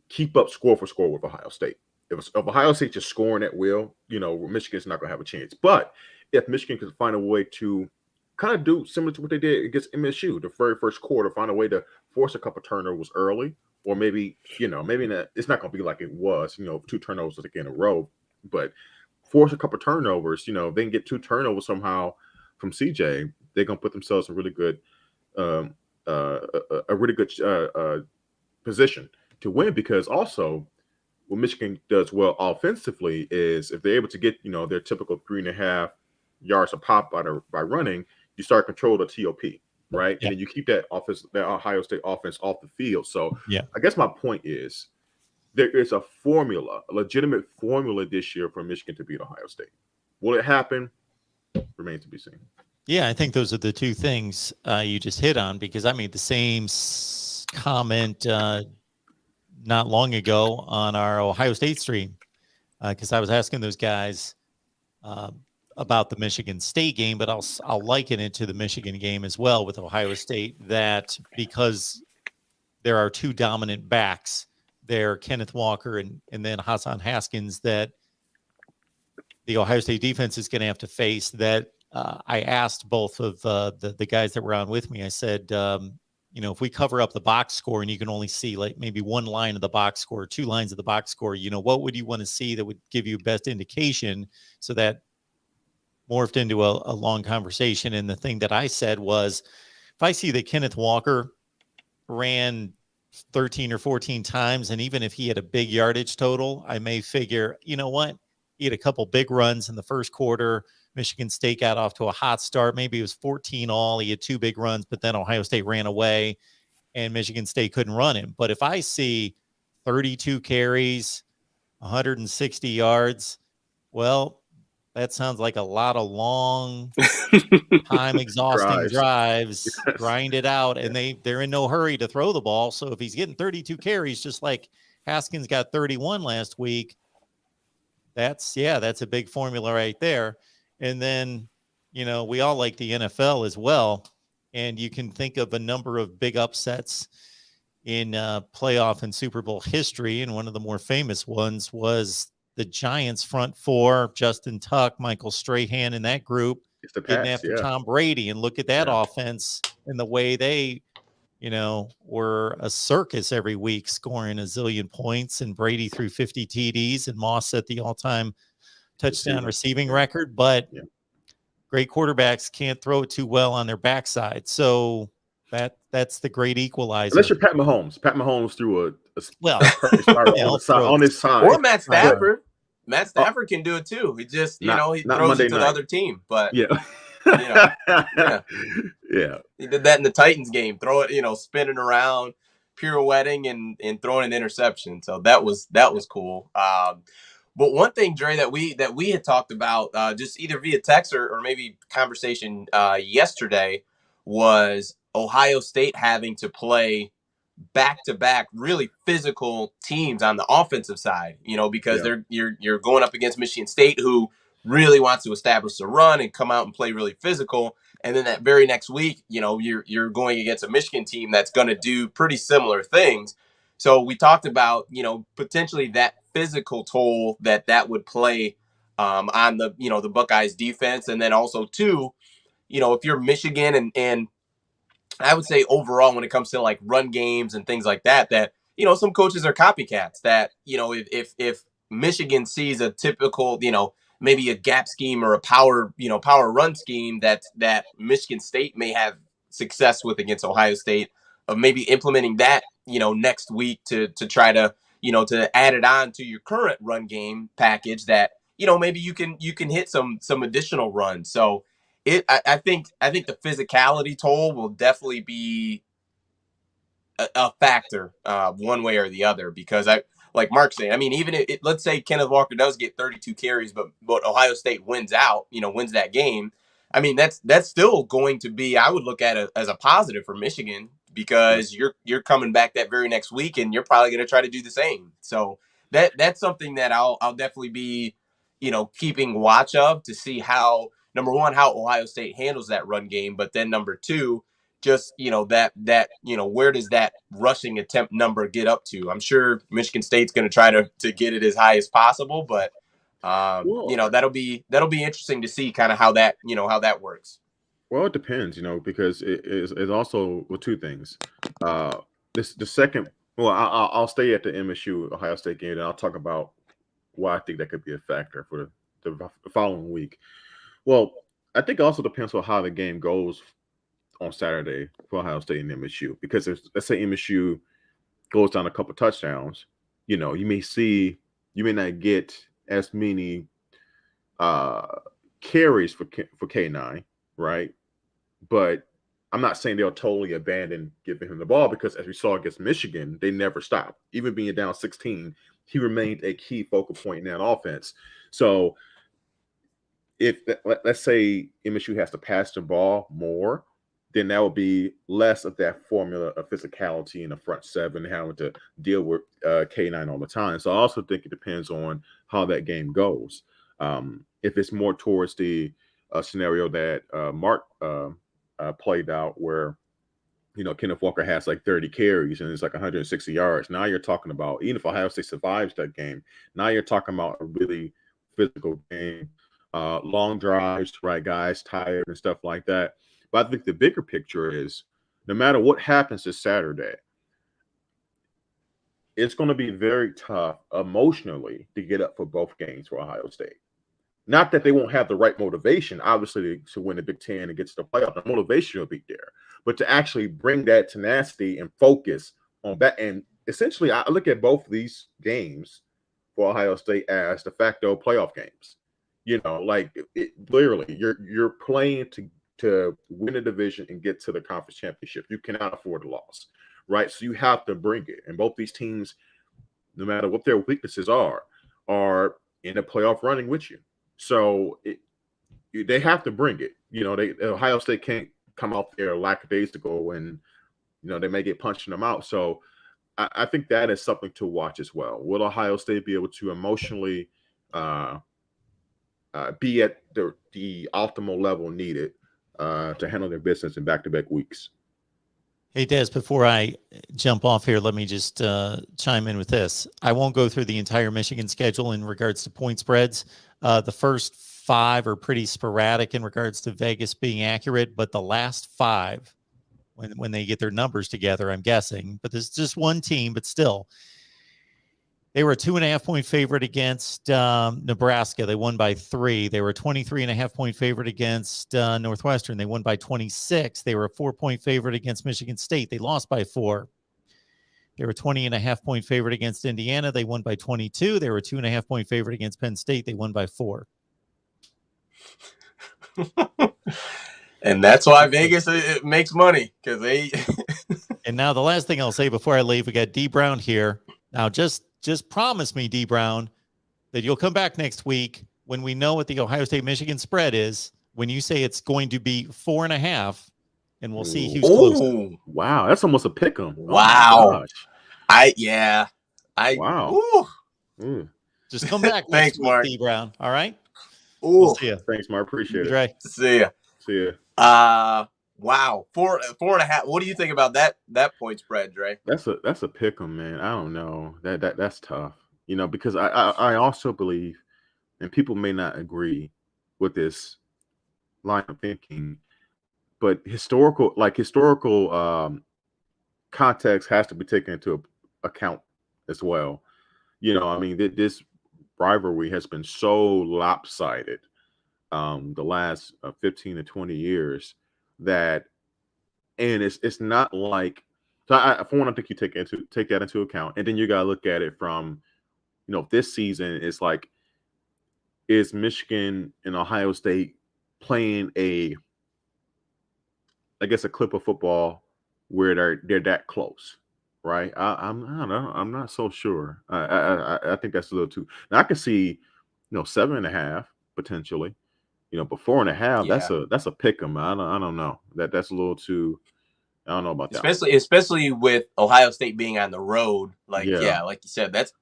keep up score for score with Ohio State. If Ohio State just scoring at will, Michigan's not going to have a chance. But if Michigan can find a way to kind of do similar to what they did against MSU, the very first quarter, find a way to force a couple turnovers early or maybe maybe not, it's not going to be like it was, 2 turnovers like in a row, but force a couple turnovers. They can get 2 turnovers somehow from CJ. They're going to put themselves in really good, a really good position to win, because also what Michigan does well offensively is if they're able to get their typical 3.5 yards a pop by running, you start control the TOP, right? Yeah. And then you keep that Ohio State offense off the field. So Yeah. I guess my point is there is a legitimate formula this year for Michigan to beat Ohio State. Will it happen? Remains to be seen. Yeah, I think those are the two things you just hit on, because I made the same comment not long ago on our Ohio State stream, because I was asking those guys about the Michigan State game, but I'll liken it to the Michigan game as well with Ohio State, that because there are two dominant backs there, Kenneth Walker and then Hassan Haskins, that the Ohio State defense is going to have to face. That I asked both of the guys that were on with me, I said, if we cover up the box score and you can only see like maybe one line of the box score, 2 lines of the box score, what would you want to see that would give you best indication? So that morphed into a long conversation. And the thing that I said was, if I see that Kenneth Walker ran 13 or 14 times, and even if he had a big yardage total, I may figure, you know what? He had a couple big runs in the first quarter. Michigan State got off to a hot start. Maybe it was 14 all. He had 2 big runs, but then Ohio State ran away and Michigan State couldn't run him. But if I see 32 carries, 160 yards, well, that sounds like a lot of long time exhausting drives, Yes. grind it out, and they're in no hurry to throw the ball. So if he's getting 32 carries, just like Haskins got 31 last week, that's a big formula right there. And then, we all like the NFL as well. And you can think of a number of big upsets in playoff and Super Bowl history. And one of the more famous ones was the Giants front four, Justin Tuck, Michael Strahan, and that group getting after Tom Brady. And look at that offense and the way they, were a circus every week, scoring a zillion points, and Brady threw 50 TDs and Moss set the all-time touchdown receiving record. But great quarterbacks can't throw it too well on their backside. So that's the great equalizer. Unless you're Pat Mahomes. Pat Mahomes threw on his side. Or Matt Stafford. Matt Stafford can do it too. He just, he throws Monday it to the other team. But yeah. He did that in the Titans game. Throw it, spinning around, pirouetting and throwing an interception. So that was cool. But one thing, Dre, that we had talked about just either via text or maybe conversation yesterday was Ohio State having to play back-to-back really physical teams on the offensive side, because you're going up against Michigan State, who really wants to establish the run and come out and play really physical. And then that very next week, you're going against a Michigan team that's going to do pretty similar things. So we talked about, potentially that physical toll that would play on the Buckeyes defense. And then also too, if you're Michigan and I would say overall when it comes to like run games and things like that, some coaches are copycats. That, if Michigan sees a typical, maybe a gap scheme or a power run scheme that Michigan State may have success with against Ohio State, of maybe implementing that, next week to try to, to add it on to your current run game package, that, maybe you can hit some additional runs. So I think the physicality toll will definitely be a factor one way or the other, because like Mark saying, I mean, even if let's say Kenneth Walker does get 32 carries, but Ohio State wins that game. I mean, that's still going to be, I would look at it as a positive for Michigan, because you're coming back that very next week and you're probably going to try to do the same. So that's something that I'll definitely be, keeping watch of, to see how, number one, how Ohio State handles that run game, but then number two, just, where does that rushing attempt number get up to? I'm sure Michigan State's going to try to get it as high as possible, but that'll be interesting to see kind of how that works. Well, it depends, because it's also two things. The second Well, I'll stay at the MSU Ohio State game, and I'll talk about why I think that could be a factor for the following week. Well, I think it also depends on how the game goes on Saturday for Ohio State and MSU. Because if, let's say MSU goes down a couple touchdowns, you may not get as many carries for K9, right? But I'm not saying they'll totally abandon giving him the ball, because as we saw against Michigan, they never stopped. Even being down 16, he remained a key focal point in that offense. So if let's say MSU has to pass the ball more, then that would be less of that formula of physicality in the front seven, having to deal with K9 all the time. So I also think it depends on how that game goes. If it's more towards the scenario that Mark played out, where Kenneth Walker has like 30 carries and it's like 160 yards. Now you're talking about, even if Ohio State survives that game, now you're talking about a really physical game, long drives, right? Guys tired and stuff like that. But I think the bigger picture is, no matter what happens this Saturday, it's going to be very tough emotionally to get up for both games for Ohio State. Not that they won't have the right motivation, obviously, to win the Big Ten and get to the playoff. The motivation will be there. But to actually bring that tenacity and focus on that. And essentially, I look at both of these games for Ohio State as de facto playoff games. Literally, you're playing to win a division and get to the conference championship. You cannot afford a loss, right? So you have to bring it. And both these teams, no matter what their weaknesses are in a playoff running with you. So they have to bring it. Ohio State can't come out there lackadaisical and, they may get punched in the mouth. So I think that is something to watch as well. Will Ohio State be able to emotionally be at the optimal level needed to handle their business in back-to-back weeks? Hey, Des, before I jump off here, let me just chime in with this. I won't go through the entire Michigan schedule in regards to point spreads. The first 5 are pretty sporadic in regards to Vegas being accurate, but the last 5, when they get their numbers together, I'm guessing, but there's just one team, but still, they were a 2.5-point favorite against Nebraska. They won by 3. They were a 23.5-point favorite against Northwestern. They won by 26. They were a 4-point favorite against Michigan State. They lost by 4. They were a 20.5-point favorite against Indiana. They won by 22. They were a 2.5-point favorite against Penn State. They won by 4. And that's why Vegas it makes money, because they. And now the last thing I'll say before I leave, we got D Brown here. Now just promise me, D Brown, that you'll come back next week when we know what the Ohio State Michigan spread is, when you say it's going to be 4.5, and we'll see who's closer. Wow, that's almost a pick 'em. Wow. Wow. Just come back next week, D Brown. All right. We'll see you. Thanks, Mark. Appreciate it. See ya. See ya. Wow. 4.5. What do you think about that point spread, Dre? That's a pick 'em, man. I don't know. That's tough. Because I also believe, and people may not agree with this line of thinking, but historical context has to be taken into account as well. This rivalry has been so lopsided the last 15 to 20 years that, and it's not like, so for one, I think you take that into account, and then you gotta look at it from, this season is like, is Michigan and Ohio State playing a clip of football where they're that close, right? I don't know. I'm not so sure. I think that's a little too. Now I can see, 7.5 potentially, but 4.5. Yeah. That's a pick 'em. I don't know. That's a little too. I don't know about that. Especially with Ohio State being on the road, like you said, that's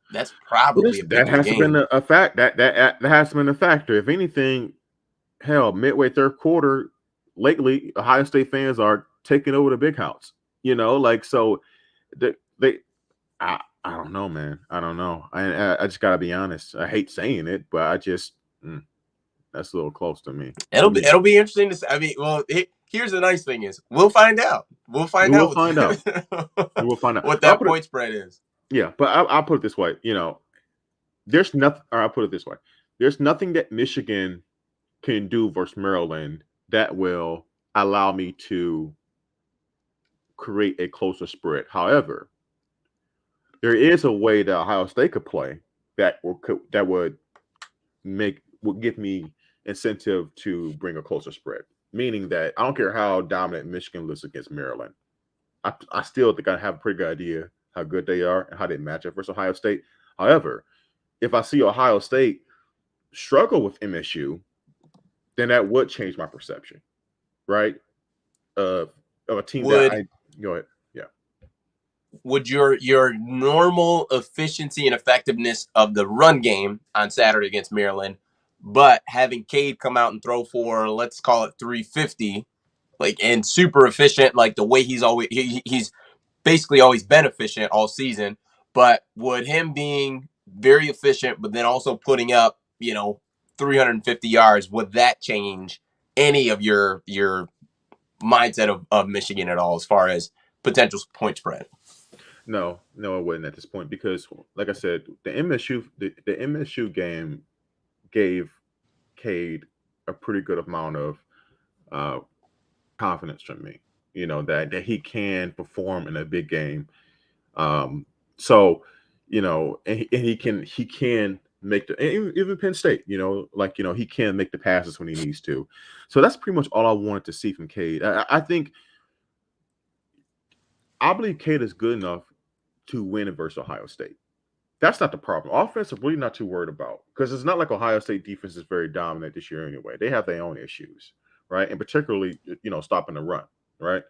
probably a big has game. Been a fact that has been a factor. If anything, hell, midway third quarter, lately Ohio State fans are taking over the big house. So I don't know, man. I don't know. I just gotta be honest. I hate saying it, but I just that's a little close to me. It'll be interesting to see. I mean, well, here's the nice thing is we'll find out. We'll find We will out find out. We will find out. what But I'll that put it, point spread is. yeah, but I'll put it this way. There's nothing. Or I'll put it this way. There's nothing that Michigan can do versus Maryland that will allow me to create a closer spread. However, there is a way that Ohio State could play that would give me incentive to bring a closer spread. Meaning that I don't care how dominant Michigan looks against Maryland, I still think I have a pretty good idea how good they are and how they match up versus Ohio State. However, if I see Ohio State struggle with MSU, then that would change my perception, right? Of a team that I go ahead. Yeah. Would your normal efficiency and effectiveness of the run game on Saturday against Maryland, but having Cade come out and throw for, let's call it 350, and super efficient, like the way he's basically always been efficient all season, but would him being very efficient, but then also putting up, 350 yards, would that change any of your mindset of Michigan at all as far as potential point spread? No, it wouldn't at this point because, like I said, the MSU game gave Cade a pretty good amount of confidence from me. That he can perform in a big game. So, and he can make even Penn State. He can make the passes when he needs to. So that's pretty much all I wanted to see from Cade. I believe Cade is good enough to win versus Ohio State. That's not the problem. Offense, I'm really not too worried about because it's not like Ohio State defense is very dominant this year anyway. They have their own issues, right? And particularly, stopping the run, right?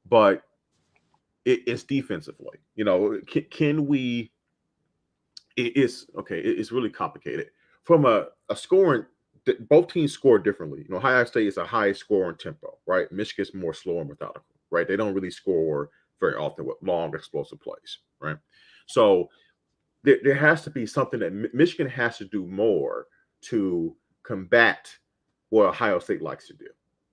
But it's defensively. Can we? It's okay. It's really complicated from a scoring. Both teams score differently. Ohio State is a high scoring tempo, right? Michigan's more slow and methodical, right? They don't really score very often with long, explosive plays, right? So there has to be something that Michigan has to do more to combat what Ohio State likes to do,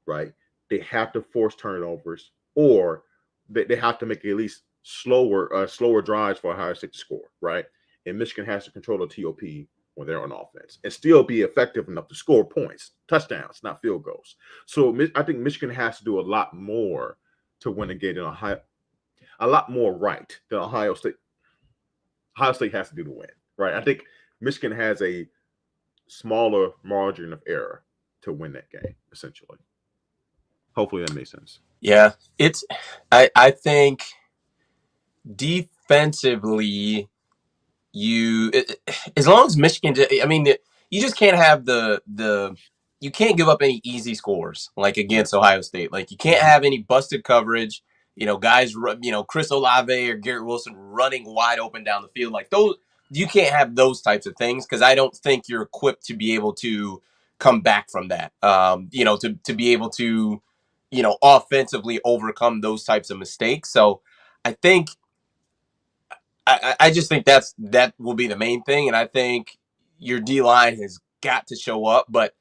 right? They have to force turnovers, or they have to make at least slower drives for Ohio State to score, right? And Michigan has to control the TOP when they're on offense and still be effective enough to score points, touchdowns, not field goals. So I think Michigan has to do a lot more to win a game in Ohio. A lot more right than Ohio State. Ohio State has to do to win, right? I think Michigan has a smaller margin of error to win that game, essentially. Hopefully that makes sense. Yeah, I think defensively, as long as Michigan, you just can't have you can't give up any easy scores like against Ohio State. Like you can't have any busted coverage. Guys, Chris Olave or Garrett Wilson running wide open down the field. Like those, you can't have those types of things because I don't think you're equipped to be able to come back from that. To be able to, offensively overcome those types of mistakes. So I think, I just think that will be the main thing. And I think your D-line has got to show up. But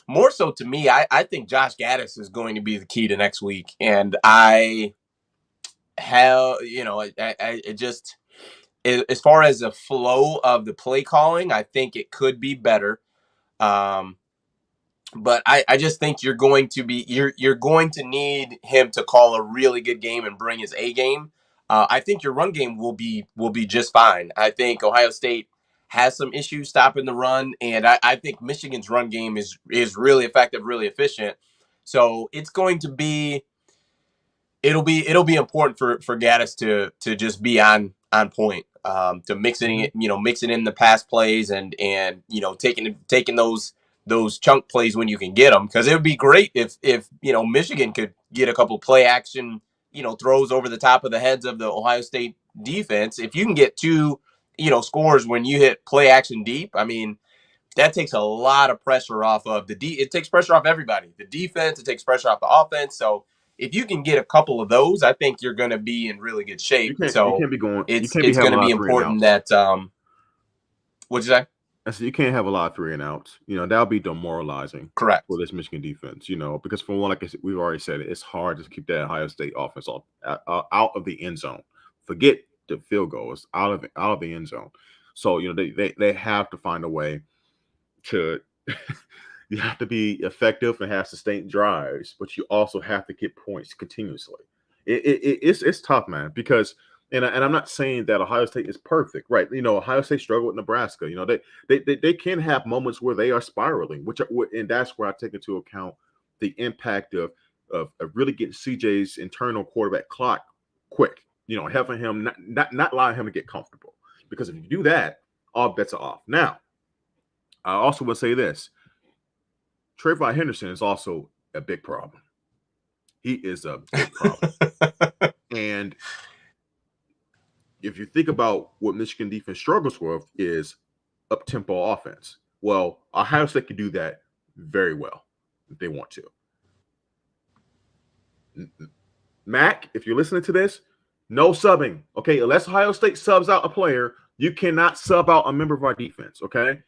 more so to me, I think Josh Gaddis is going to be the key to next week. And I have, it just, as far as the flow of the play calling, I think it could be better. But I just think you're going to need him to call a really good game and bring his A game. I think your run game will be just fine. I think Ohio State has some issues stopping the run, and I think Michigan's run game is really effective, really efficient. So it's going to be it'll be important for Gaddis to just be on point, to mixing in the pass plays and taking those chunk plays when you can get them, because it would be great if Michigan could get a couple play action throws over the top of the heads of the Ohio State defense. If you can get two scores when you hit play action deep, I mean, that takes a lot of pressure off of it takes pressure off everybody, the defense, it takes pressure off the offense. So if you can get a couple of those, I think you're going to be in really good shape. You can't be going. It's You can't be going having to a lot be of three and important outs. that what'd you say? I said you can't have a lot of 3 and outs. That'll be demoralizing Correct. for this Michigan defense. Because for one, like I said, we've already said it, it's hard to keep that Ohio State offense out of the end zone. Forget the field goal; it's out of the end zone. So they have to find a way to. You have to be effective and have sustained drives, but you also have to get points continuously. It's tough, man, because and I'm not saying that Ohio State is perfect, right? Ohio State struggled with Nebraska. They can have moments where they are spiraling, and that's where I take into account the impact of really getting CJ's internal quarterback clock quick. Having him not allowing him to get comfortable, because if you do that, all bets are off. Now, I also would say this. Trayvon Henderson is also a big problem. He is a big problem. And if you think about what Michigan defense struggles with is up-tempo offense. Well, Ohio State can do that very well if they want to. Mac, if you're listening to this, no subbing. Okay, unless Ohio State subs out a player, you cannot sub out a member of our defense. Okay,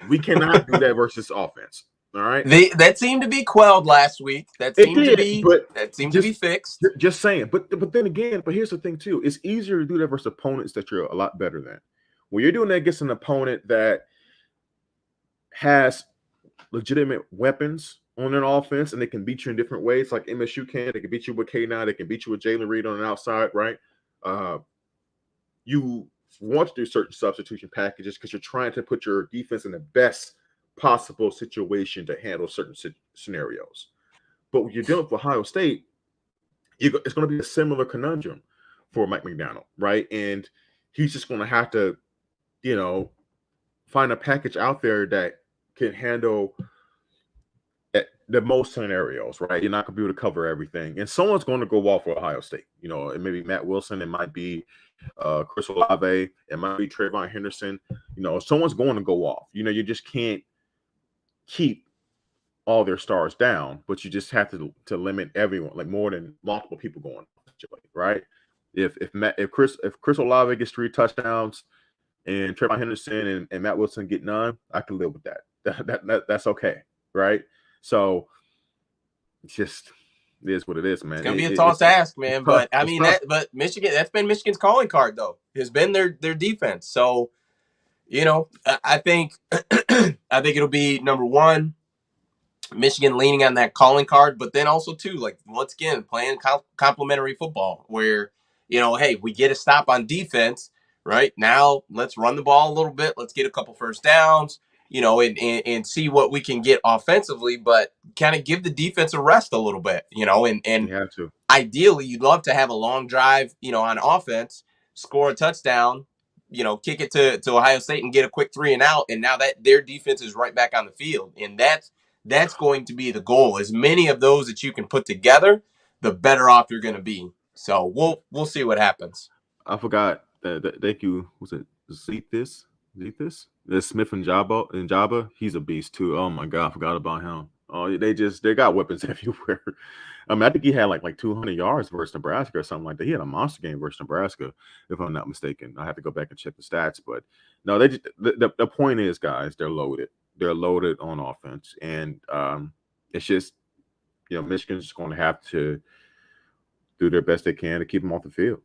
we cannot do that versus offense. All right. That seemed to be quelled last week. That seemed to be fixed. Just saying. But then again, here's the thing too. It's easier to do that versus opponents that you're a lot better than. When you're doing that against an opponent that has legitimate weapons on an offense and they can beat you in different ways, like MSU can. They can beat you with K9. They can beat you with Jalen Reed on an outside, right? You want to do certain substitution packages because you're trying to put your defense in the best possible situation to handle certain scenarios. But when you're dealing with Ohio State, it's going to be a similar conundrum for Mike McDonald, right? And he's just going to have to, find a package out there that can handle the most scenarios, right? You're not going to be able to cover everything. And someone's going to go off for Ohio State. It may be Matt Wilson. It might be Chris Olave. It might be Trayvon Henderson. Someone's going to go off. You just can't keep all their stars down, but you just have to limit everyone, like more than multiple people going, right? If Chris Olave gets 3 touchdowns and Trayvon Henderson and Matt Wilson get none, I can live with that. That's okay, right? So it's just it is what it is, man. It's gonna be a tall task, man. But I mean, but Michigan, that's been Michigan's calling card, though. Has been their defense. So, I think it'll be number one, Michigan leaning on that calling card, but then also too, like once again, playing complementary football where, hey, we get a stop on defense, right? Now let's run the ball a little bit. Let's get a couple first downs, and see what we can get offensively, but kind of give the defense a rest a little bit, and you have to. Ideally you'd love to have a long drive, on offense, score a touchdown, kick it to Ohio State and get a quick 3 and out. And now that their defense is right back on the field. And that's going to be the goal. As many of those that you can put together, the better off you're going to be. So we'll see what happens. I forgot that thank you. Was it Zeethis? The Smith and Jabba. He's a beast too. Oh my God, I forgot about him. Oh, they got weapons everywhere. I mean, I think he had like 200 yards versus Nebraska or something like that. He had a monster game versus Nebraska, if I'm not mistaken. I have to go back and check the stats, but no, the point is, guys, they're loaded. They're loaded on offense, and it's just Michigan's just going to have to do their best they can to keep them off the field.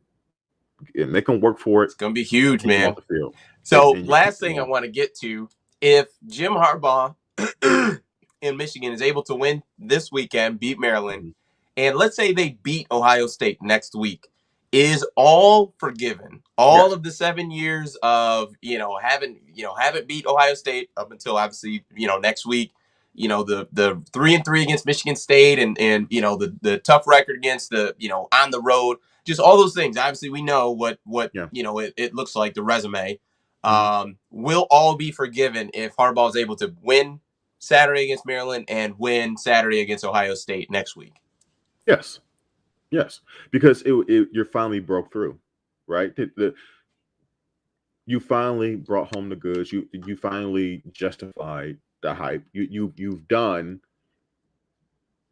Make them work for it. It's going to be huge, man. Off the field. So last thing I want to get to, if Jim Harbaugh in Michigan is able to win this weekend, beat Maryland, and let's say they beat Ohio State next week, is all forgiven? All of the 7 years of, haven't beat Ohio State up until obviously, next week, the 3-3 against Michigan State and the tough record against the, on the road, just all those things. Obviously we know what it looks like, the resume, will all be forgiven if Harbaugh is able to win Saturday against Maryland and win Saturday against Ohio State next week. Yes, because you finally broke through, right? You finally brought home the goods. You finally justified the hype. You've done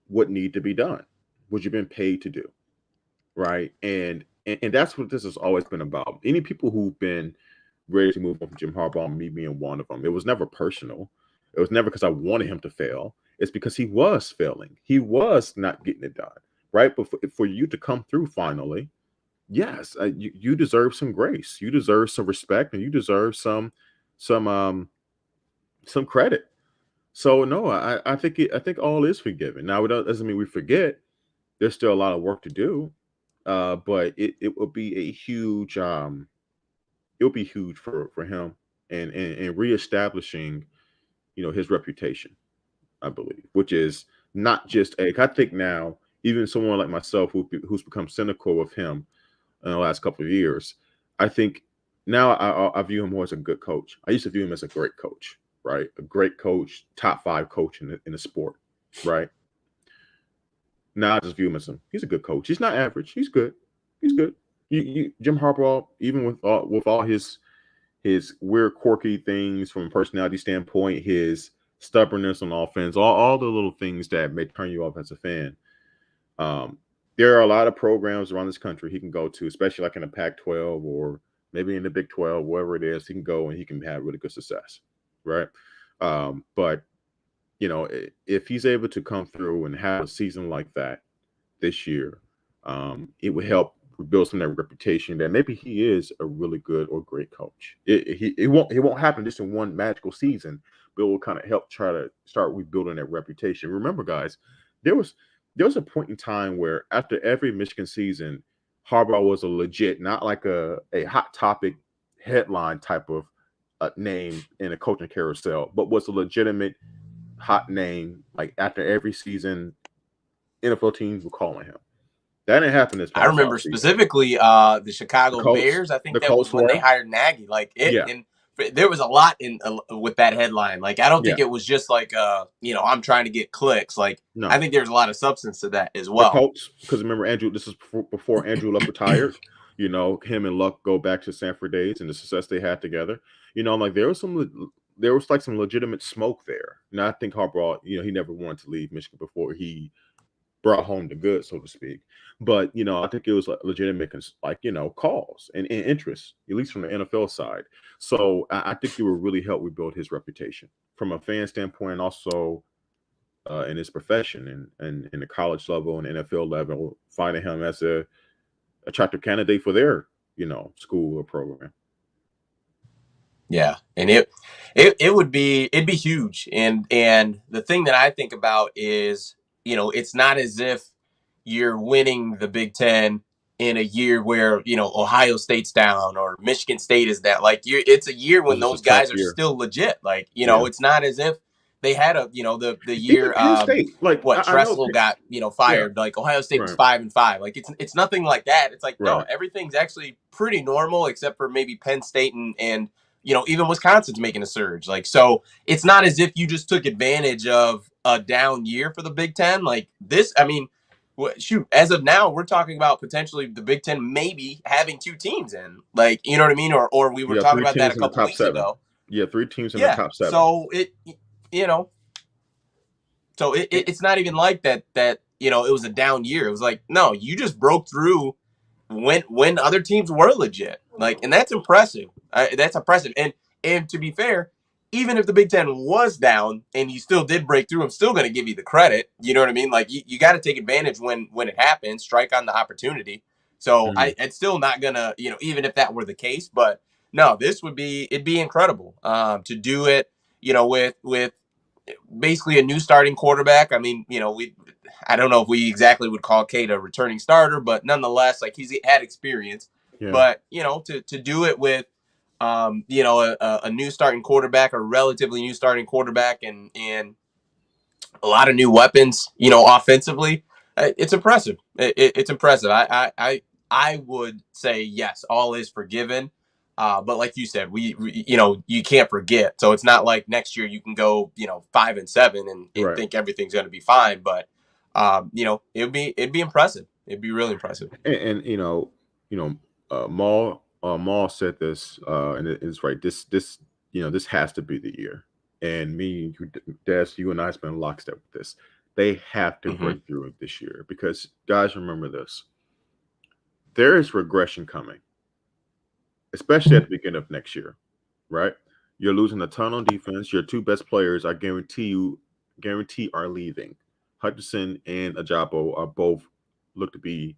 what need to be done, what you've been paid to do, right? And that's what this has always been about. Any people who've been ready to move on from Jim Harbaugh, me being one of them. It was never personal. It was never because I wanted him to fail. It's because he was failing. He was not getting it done, right? But for you to come through finally, yes, you deserve some grace. You deserve some respect, and you deserve some credit. So no, I think I think all is forgiven. Now it doesn't mean we forget. There's still a lot of work to do, but it will be a huge it'll be huge for him and reestablishing his reputation, I believe, which is not just I think now even someone like myself who's become cynical of him in the last couple of years, I think now I view him more as a good coach. I used to view him as a great coach, right? A great coach, top 5 coach in the sport, right? Now I just view him as he's a good coach. He's not average. He's good. He's good. Jim Harbaugh, even with all his weird, quirky things from a personality standpoint, his stubbornness on offense, all the little things that may turn you off as a fan. There are a lot of programs around this country he can go to, especially like in the Pac-12 or maybe in the Big 12, wherever it is, he can go and he can have really good success, right? But if he's able to come through and have a season like that this year, it would help build some of that reputation that maybe he is a really good or great coach. It won't happen just in one magical season, but it will kind of help try to start rebuilding that reputation. Remember, guys, there was a point in time where after every Michigan season, Harbaugh was a legit, not like a hot topic headline type of name in a coaching carousel, but was a legitimate hot name. Like after every season, NFL teams were calling him. That didn't happen this past I remember season. specifically the Chicago Colts, Bears. I think the that Colts was when they were. hired Nagy. Like it, Yeah. and there was a lot in with that headline. Like I don't think Yeah. it was just like I'm trying to get clicks. Like No. I think there's a lot of substance to that as The well. Colts, because remember Andrew, this is before Andrew Luck retired. Him and Luck go back to Sanford days and the success they had together. Like there was like some legitimate smoke there. And I think Harbaugh, he never wanted to leave Michigan before he brought home the goods, so to speak. But I think it was legitimate, calls and interest, at least from the NFL side. So I think it would really help rebuild his reputation from a fan standpoint, and also in his profession and in the college level and NFL level, finding him as a attractive candidate for their school or program. Yeah, and it'd be huge. And the thing that I think about is, it's not as if you're winning the Big Ten in a year where Ohio State's down or Michigan State is down. Like it's a year when those guys are still legit. Like it's not as if they had the year Penn State, like Tressel got fired. Yeah. Like Ohio State was 5-5. Like it's nothing like that. It's like no, Right. everything's actually pretty normal except for maybe Penn State and even Wisconsin's making a surge. Like, so it's not as if you just took advantage of a down year for the Big Ten. Like this, I mean, shoot, as of now, we're talking about potentially the Big Ten maybe having 2 teams in. Like, you know what I mean? Or we were talking about that a couple weeks ago. Yeah, 3 teams in the top 7. So it's not even like that it was a down year. It was like, no, you just broke through when other teams were legit. Like, and that's impressive. That's impressive. And to be fair, even if the Big Ten was down and you still did break through, I'm still going to give you the credit. You know what I mean? Like you got to take advantage when it happens, strike on the opportunity. So it's still not going to, even if that were the case, but no, it'd be incredible to do it, with basically a new starting quarterback. I mean, I don't know if we exactly would call Cade a returning starter, but nonetheless, like he's had experience. Yeah. But to do it with a new starting quarterback, a relatively new starting quarterback, and a lot of new weapons, offensively, it's impressive. It's impressive. I would say yes, all is forgiven. But like you said, we you can't forget. So it's not like next year you can go 5-7 and think everything's going to be fine. But it'd be impressive. It'd be really impressive. And Maul said this, and it's right. This has to be the year. And me, Des, you and I have been lockstep with this. They have to break through this year because, guys, remember this. There is regression coming. especially at the beginning of next year, right? You're losing a ton on defense. Your two best players, I guarantee are leaving. Hutchinson and Ajabo are both look to be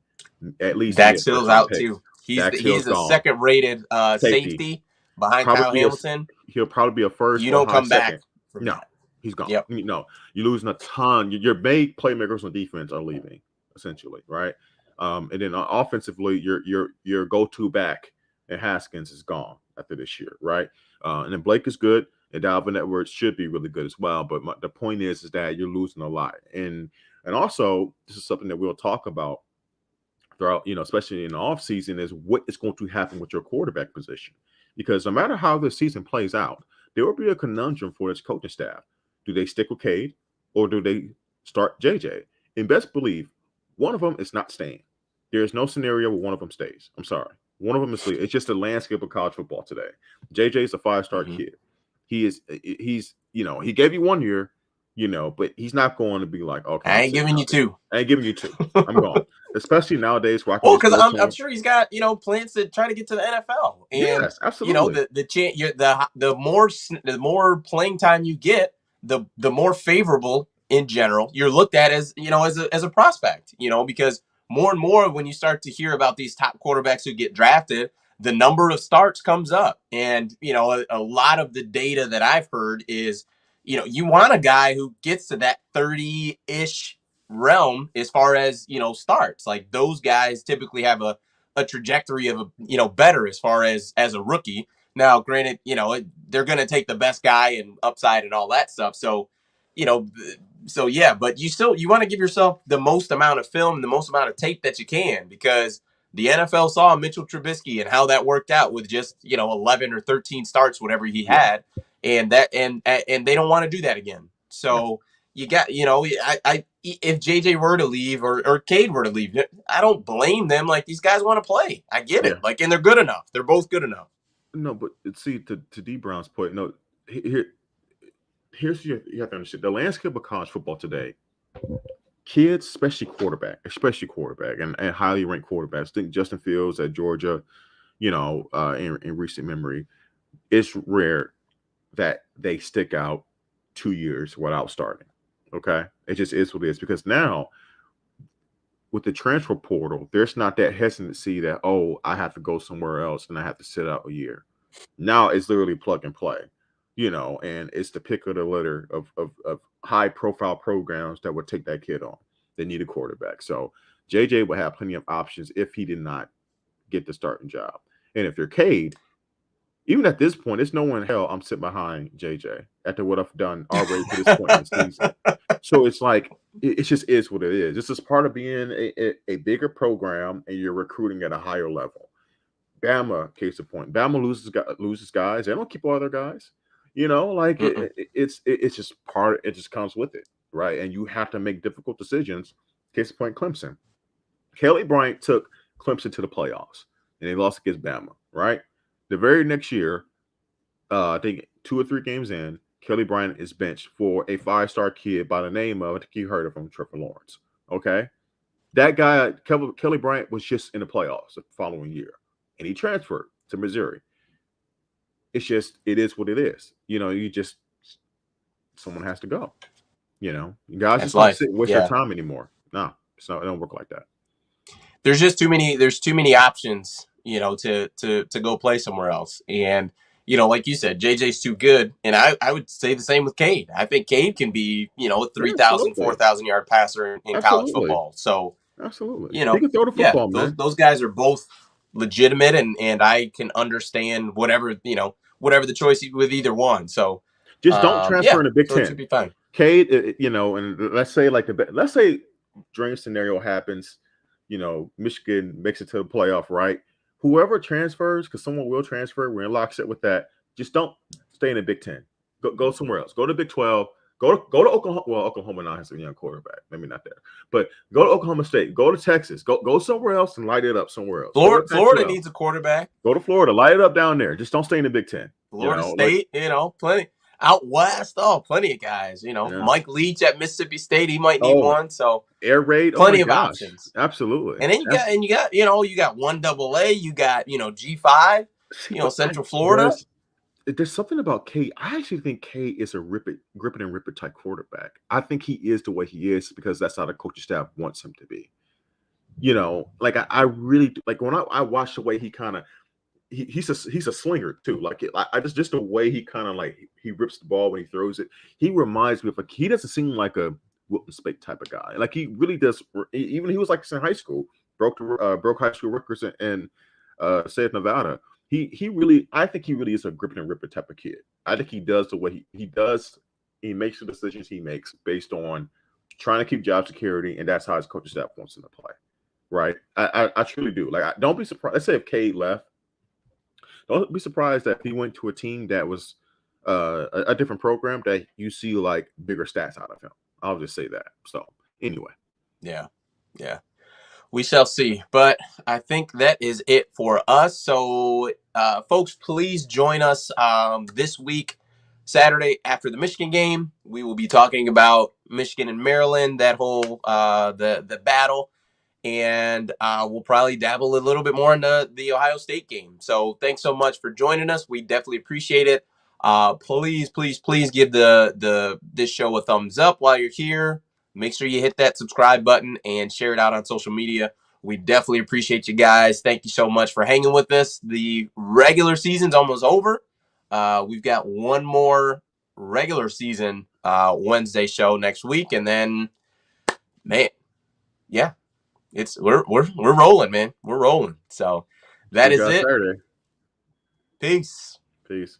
at least Dax mid first Hill's round out picks. too. He's Dax Hill's he's a gone. second rated Safety. safety behind Kyle Probably Hamilton. he'll probably be a first You or don't high come second. back from No, that. he's gone. Yep. No, you're losing a ton. Your big playmakers on defense are leaving, essentially, right? And then offensively, your go-to back and Haskins is gone after this year, right? And then Blake is good, and Dalvin Edwards should be really good as well. But the point is that you're losing a lot, and also this is something that we'll talk about throughout, especially in the offseason, is what is going to happen with your quarterback position. Because no matter how the season plays out, there will be a conundrum for this coaching staff. Do they stick with Cade or do they start JJ? And best believe one of them is not staying. There is no scenario where one of them stays. I'm sorry. One of them is leaving. It's just the landscape of college football today. JJ is a 5-star kid. He's he gave you 1 year, but he's not going to be like, okay, I ain't giving you 2. I ain't giving you 2. I'm gone. Especially nowadays where I can Well, because I'm sure he's got plans to try to get to the NFL. And yes, absolutely. The more playing time you get, the more favorable in general you're looked at as as a prospect. Because more and more when you start to hear about these top quarterbacks who get drafted, the number of starts comes up, and a lot of the data that I've heard is you want a guy who gets to that 30-ish realm as far as starts. Like those guys typically have a trajectory of better as far as a rookie. Now granted, they're going to take the best guy and upside and all that stuff, so yeah, but you want to give yourself the most amount of film, the most amount of tape that you can, because the NFL saw Mitchell Trubisky and how that worked out with just 11 or 13 starts, whatever he had, and they don't want to do that again. So you got, if JJ were to leave or Cade were to leave, I don't blame them. Like, these guys want to play. I get it. Like, and they're good enough. They're both good enough. No, but see, to D Brown's point, no, here's you have to understand the landscape of college football today. Kids, especially quarterback, and highly ranked quarterbacks. Think Justin Fields at Georgia, in recent memory, it's rare that they stick out 2 years without starting. Okay, it just is what it is, because now with the transfer portal, there's not that hesitancy that, oh, I have to go somewhere else and I have to sit out a year. Now it's literally plug and play, and it's the pick of the litter of high profile programs that would take that kid on. They need a quarterback. So JJ will have plenty of options if he did not get the starting job. And if you're Cade, even at this point, it's no one in hell I'm sitting behind JJ after what I've done already to this point in the season. So it's like, it just is what it is. This is part of being a bigger program, and you're recruiting at a higher level. Bama, case in point, Bama loses guys. They don't keep all their guys. It's just part. It just comes with it, right? And you have to make difficult decisions. Case in point, Clemson. Kelly Bryant took Clemson to the playoffs, and they lost against Bama, right? The very next year, I think 2 or 3 games in, Kelly Bryant is benched for a 5-star kid by the name of, I think you heard of him, Trevor Lawrence. Okay, that guy, Kelly Bryant, was just in the playoffs the following year, and he transferred to Missouri. It's just, it is what it is. Someone has to go. Guys just don't sit and waste their time anymore. No, it don't work like that. There's just too many options, to go play somewhere else. And, like you said, JJ's too good. And I would say the same with Cade. I think Cade can be, a 3,000, 4,000 yard passer in college football. So, absolutely. He can throw the football, man. Those guys are both legitimate, and I can understand whatever the choice with either one. So just don't transfer in the Big Ten. It should be fine. Cade, and let's say dream scenario happens, Michigan makes it to the playoff, right? Whoever transfers, because someone will transfer, we're in lockstep with that. Just don't stay in the Big Ten. Go somewhere else. Go to Big 12. Go to Oklahoma. Well, Oklahoma now has a young quarterback. Maybe not there, but go to Oklahoma State. Go to Texas. Go somewhere else and light it up somewhere else. Florida needs a quarterback. Go to Florida. Light it up down there. Just don't stay in the Big Ten. Florida State, plenty. Out west, plenty of guys. Mike Leach at Mississippi State, he might need one. So air raid, plenty of options. Absolutely. And then you got 1AA, you got G5. See, Central Florida. There's something about K. I actually think K is a grip it and rip it type quarterback. I think he is the way he is because that's how the coaching staff wants him to be. Like I really like when I watch the way he kind of he's a slinger too. Like I just the way he kind of like he rips the ball when he throws it. He reminds me of he doesn't seem like a Wilton Speight type of guy. Like he really does. Even he was like in high school, broke high school records in state of Nevada. He really, I think he really is a grip it and rip it type of kid. I think he does the way he does. He makes the decisions he makes based on trying to keep job security, and that's how his coaching staff wants him to play. Right? I truly do. Like, don't be surprised. Let's say if Cade left, don't be surprised that if he went to a team that was a different program that you see like bigger stats out of him. I'll just say that. So anyway. Yeah. We shall see. But I think that is it for us. So, folks, please join us this week, Saturday, after the Michigan game. We will be talking about Michigan and Maryland, that whole the battle. And we'll probably dabble a little bit more into the Ohio State game. So thanks so much for joining us. We definitely appreciate it. Please give this show a thumbs up while you're here. Make sure you hit that subscribe button and share it out on social media. We definitely appreciate you guys. Thank you so much for hanging with us. The regular season's almost over. We've got one more regular season Wednesday show next week, and then, man, yeah, we're rolling, man. We're rolling. So that is it. Saturday. Peace. Peace.